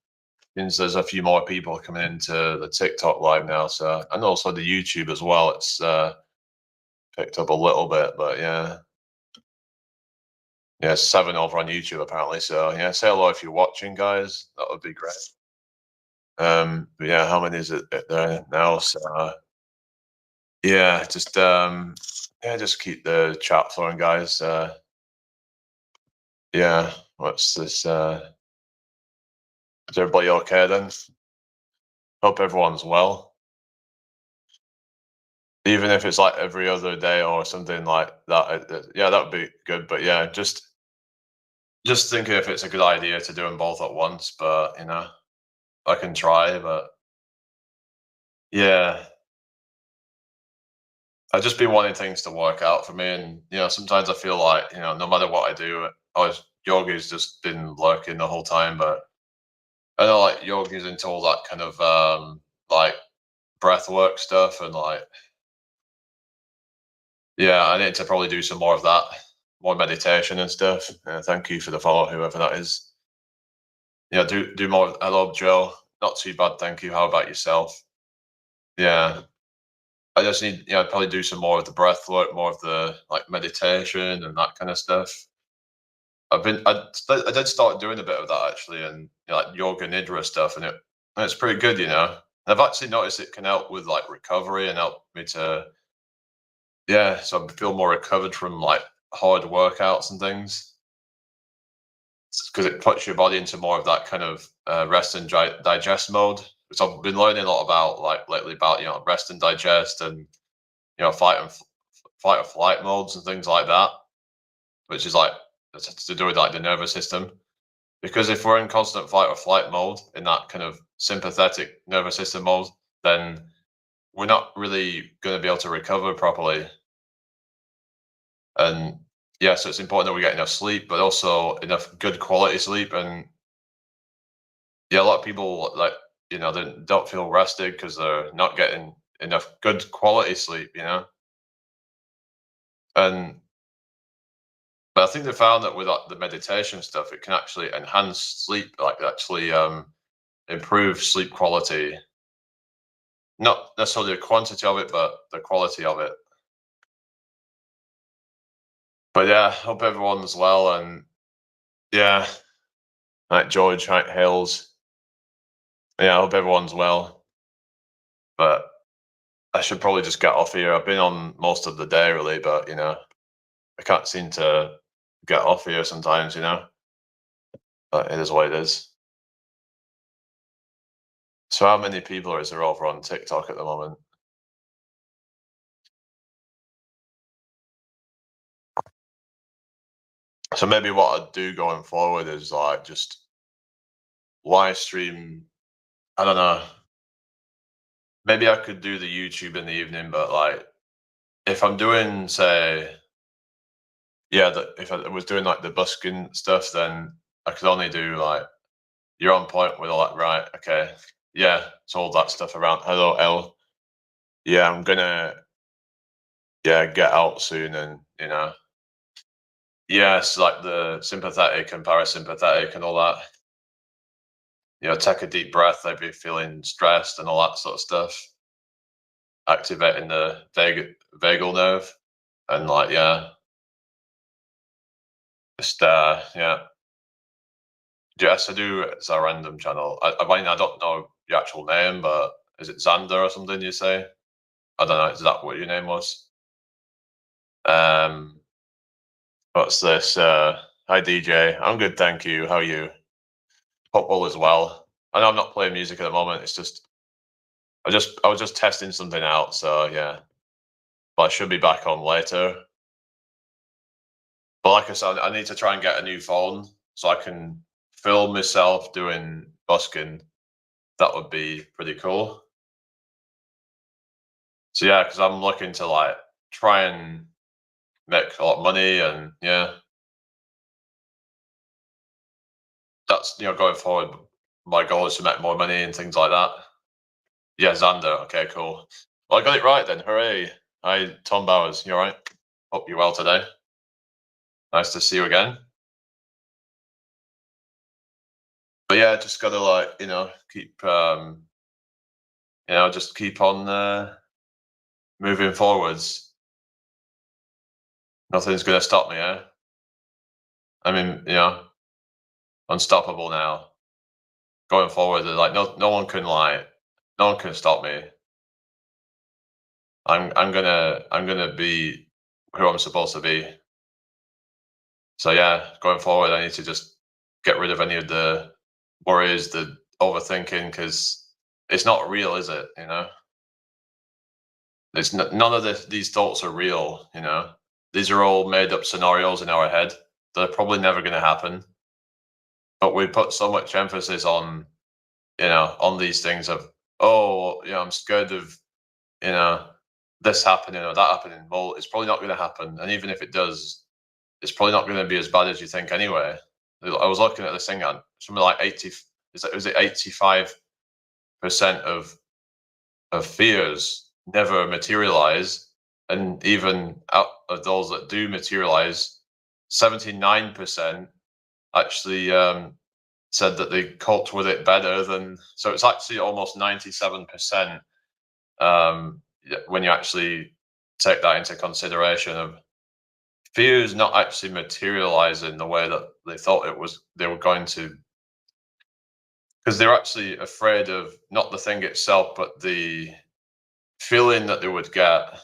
Speaker 1: Since there's a few more people coming into the TikTok live now, so and also the YouTube as well. It's picked up a little bit, but yeah, yeah, 7 over on YouTube apparently. So yeah, say hello if you're watching, guys. That would be great. But yeah, how many is it there now? So yeah, just keep the chat flowing, guys. Yeah, what's this? Is everybody okay then? Hope everyone's well. Even if it's like every other day or something like that, yeah, that would be good. But yeah, just thinking if it's a good idea to do them both at once. But I can try. But yeah, I just be wanting things to work out for me, and sometimes I feel like no matter what I do, I always yogi's just been lurking the whole time, but I know like yogi's into all that kind of like breath work stuff and like yeah, I need to probably do some more of that, more meditation and stuff. Thank you for the follow, whoever that is. Yeah, do more. Hello, Joe. Not too bad, thank you. How about yourself? Yeah, I just need, probably do some more of the breath work, more of the like meditation and that kind of stuff. I did start doing a bit of that actually, and like yoga nidra stuff, and it's pretty good, I've actually noticed it can help with like recovery and help me to, yeah, so I feel more recovered from like hard workouts and things because it puts your body into more of that kind of rest and digest mode. Which I've been learning a lot about like lately about rest and digest and fight or flight modes and things like that, which is like it's to do with like the nervous system. Because if we're in constant fight or flight mode, in that kind of sympathetic nervous system mode, then we're not really going to be able to recover properly. And yeah, so it's important that we get enough sleep, but also enough good quality sleep. And yeah, a lot of people like, they don't feel rested because they're not getting enough good quality sleep. And but I think they found that with like, the meditation stuff, it can actually enhance sleep, like actually improve sleep quality. Not necessarily the quantity of it, but the quality of it. But yeah, hope everyone's well and yeah, like George, right, Hills. Yeah, I hope everyone's well. But I should probably just get off here. I've been on most of the day really, but I can't seem to get off here sometimes. But it is what it is. So how many people is there over on TikTok at the moment? So maybe what I'd do going forward is like just live stream. I don't know. Maybe I could do the YouTube in the evening, but like if I'm doing, say, yeah, if I was doing like the busking stuff, then I could only do like you're on point with all that, right? Okay, yeah, it's all that stuff around. Hello, L. Yeah, I'm gonna get out soon, and yes, like the sympathetic and parasympathetic and all that. Take a deep breath, maybe feeling stressed and all that sort of stuff. Activating the vagal nerve and like just yeah. Yes, I do. It's a random channel. I mean, I don't know your actual name, but is it Xander or something you say? I don't know. Is that what your name was? Um, what's this? Hi DJ. I'm good, thank you. How are you? Football as well. I know I'm not playing music at the moment. It's just I was just testing something out, so yeah. But I should be back on later. But like I said, I need to try and get a new phone so I can film myself doing busking. That would be pretty cool. So yeah, because I'm looking to like try and make a lot of money, and yeah, that's going forward. My goal is to make more money and things like that. Yeah, Xander. Okay, cool. Well, I got it right then. Hooray! Hi, Tom Bowers. You all right? Hope you're well today. Nice to see you again. But yeah, just gotta like keep just keep on moving forwards. Nothing's gonna stop me. I mean, unstoppable now. Going forward, like no one can like no one can stop me. I'm gonna be who I'm supposed to be. So yeah, going forward, I need to just get rid of any of the worries, the overthinking, because it's not real, is it? None of these thoughts are real. These are all made up scenarios in our head that are probably never going to happen. But we put so much emphasis on these things of, oh, I'm scared of you know this happening or that happening. Well, it's probably not going to happen, and even if it does, it's probably not going to be as bad as you think anyway. I was looking at this thing on something like 80. Was it 85% of fears never materialize, and even out of those that do materialize, 79% actually said that they coped with it better than. So it's actually almost 97% when you actually take that into consideration of fears not actually materializing the way that they thought they were going to, because they're actually afraid of not the thing itself, but the feeling that they would get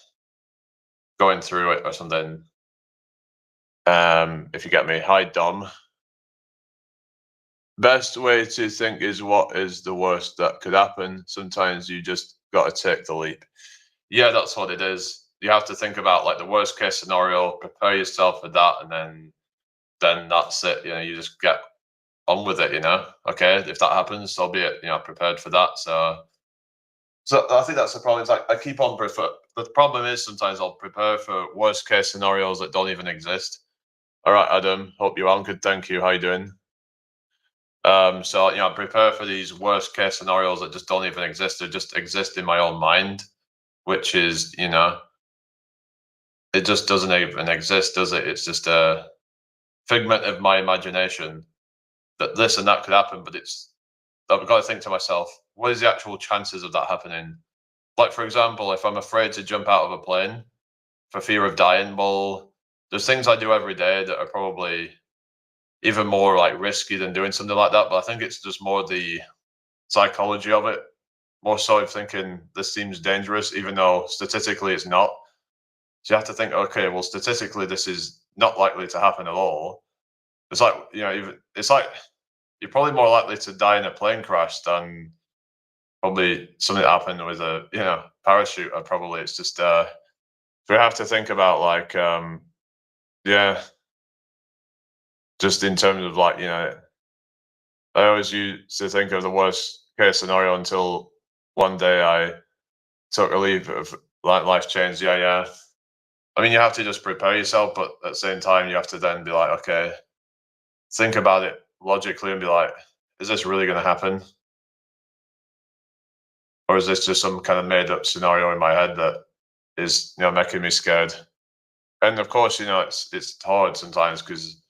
Speaker 1: going through it or something. If you get me. Hi, Dom. Best way to think is what is the worst that could happen. Sometimes you just got to take the leap. Yeah, that's what it is. You have to think about like the worst case scenario, prepare yourself for that, and then that's it. You know, you just get on with it. You know, okay, if that happens, so be it. You know, prepared for that. So I think that's the problem. It's like I keep on prefer. The problem is sometimes I'll prepare for worst case scenarios that don't even exist. All right, Adam. Hope you're on. Good. Thank you. How you doing? So I prepare for these worst case scenarios that just don't even exist. They just exist in my own mind, which is, it just doesn't even exist, does it? It's just a figment of my imagination that this and that could happen, but I've got to think to myself, what is the actual chances of that happening? Like, for example, if I'm afraid to jump out of a plane for fear of dying, well, there's things I do every day that are probably even more like risky than doing something like that. But I think it's just more the psychology of it, more so of thinking this seems dangerous, even though statistically it's not. So you have to think, okay, well, statistically this is not likely to happen at all. It's like, it's like you're probably more likely to die in a plane crash than probably something that happened with a parachute. Or probably it's just we have to think about like yeah, just in terms of like I always used to think of the worst case scenario until one day I took a leap of like life changed. Yeah. I mean, you have to just prepare yourself, but at the same time, you have to then be like, okay, think about it logically and be like, is this really going to happen? Or is this just some kind of made up scenario in my head that is, making me scared? And of course, it's hard sometimes because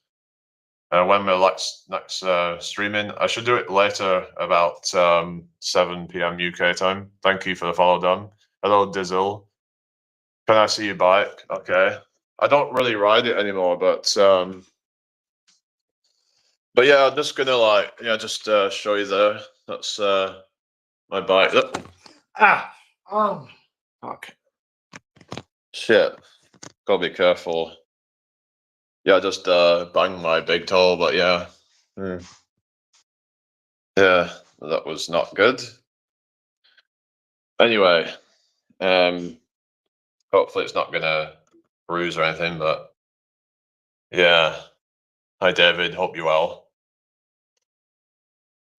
Speaker 1: when we're next streaming, I should do it later about 7 p.m. UK time. Thank you for the follow, Don. Hello, Dizzle. Can I see your bike? Okay. I don't really ride it anymore, but yeah, I'm just gonna just show you there. That's my bike. Okay. Shit. Gotta be careful. Yeah, I just banged my big toe, but yeah. Yeah, that was not good. Anyway, hopefully it's not gonna bruise or anything, but yeah. Hi David, hope you're well.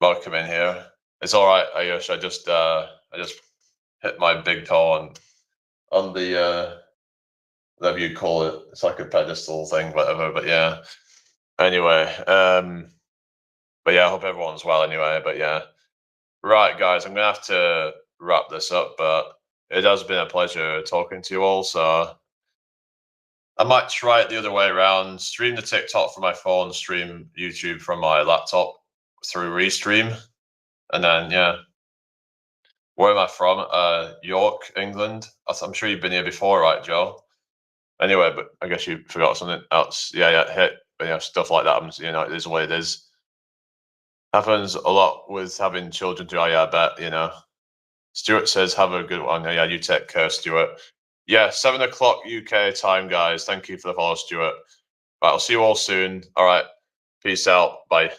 Speaker 1: Welcome in here. It's all right, Ayush. I just hit my big toe on the whatever you call it. It's like a pedestal thing, whatever. But yeah. Anyway, but yeah, I hope everyone's well anyway. But yeah. Right, guys, I'm gonna have to wrap this up, but it has been a pleasure talking to you all. So I might try it the other way around, stream the TikTok from my phone, stream YouTube from my laptop through Restream. And then yeah. Where am I from? York, England. I'm sure you've been here before, right, Joe? Anyway, but I guess you forgot something else. Yeah, hit. But, stuff like that happens. It is what it is. Happens a lot with having children too. I bet. Stuart says, "Have a good one." Yeah, you take care, Stuart. Yeah, 7 o'clock UK time, guys. Thank you for the follow, Stuart. Right, I'll see you all soon. All right, peace out. Bye.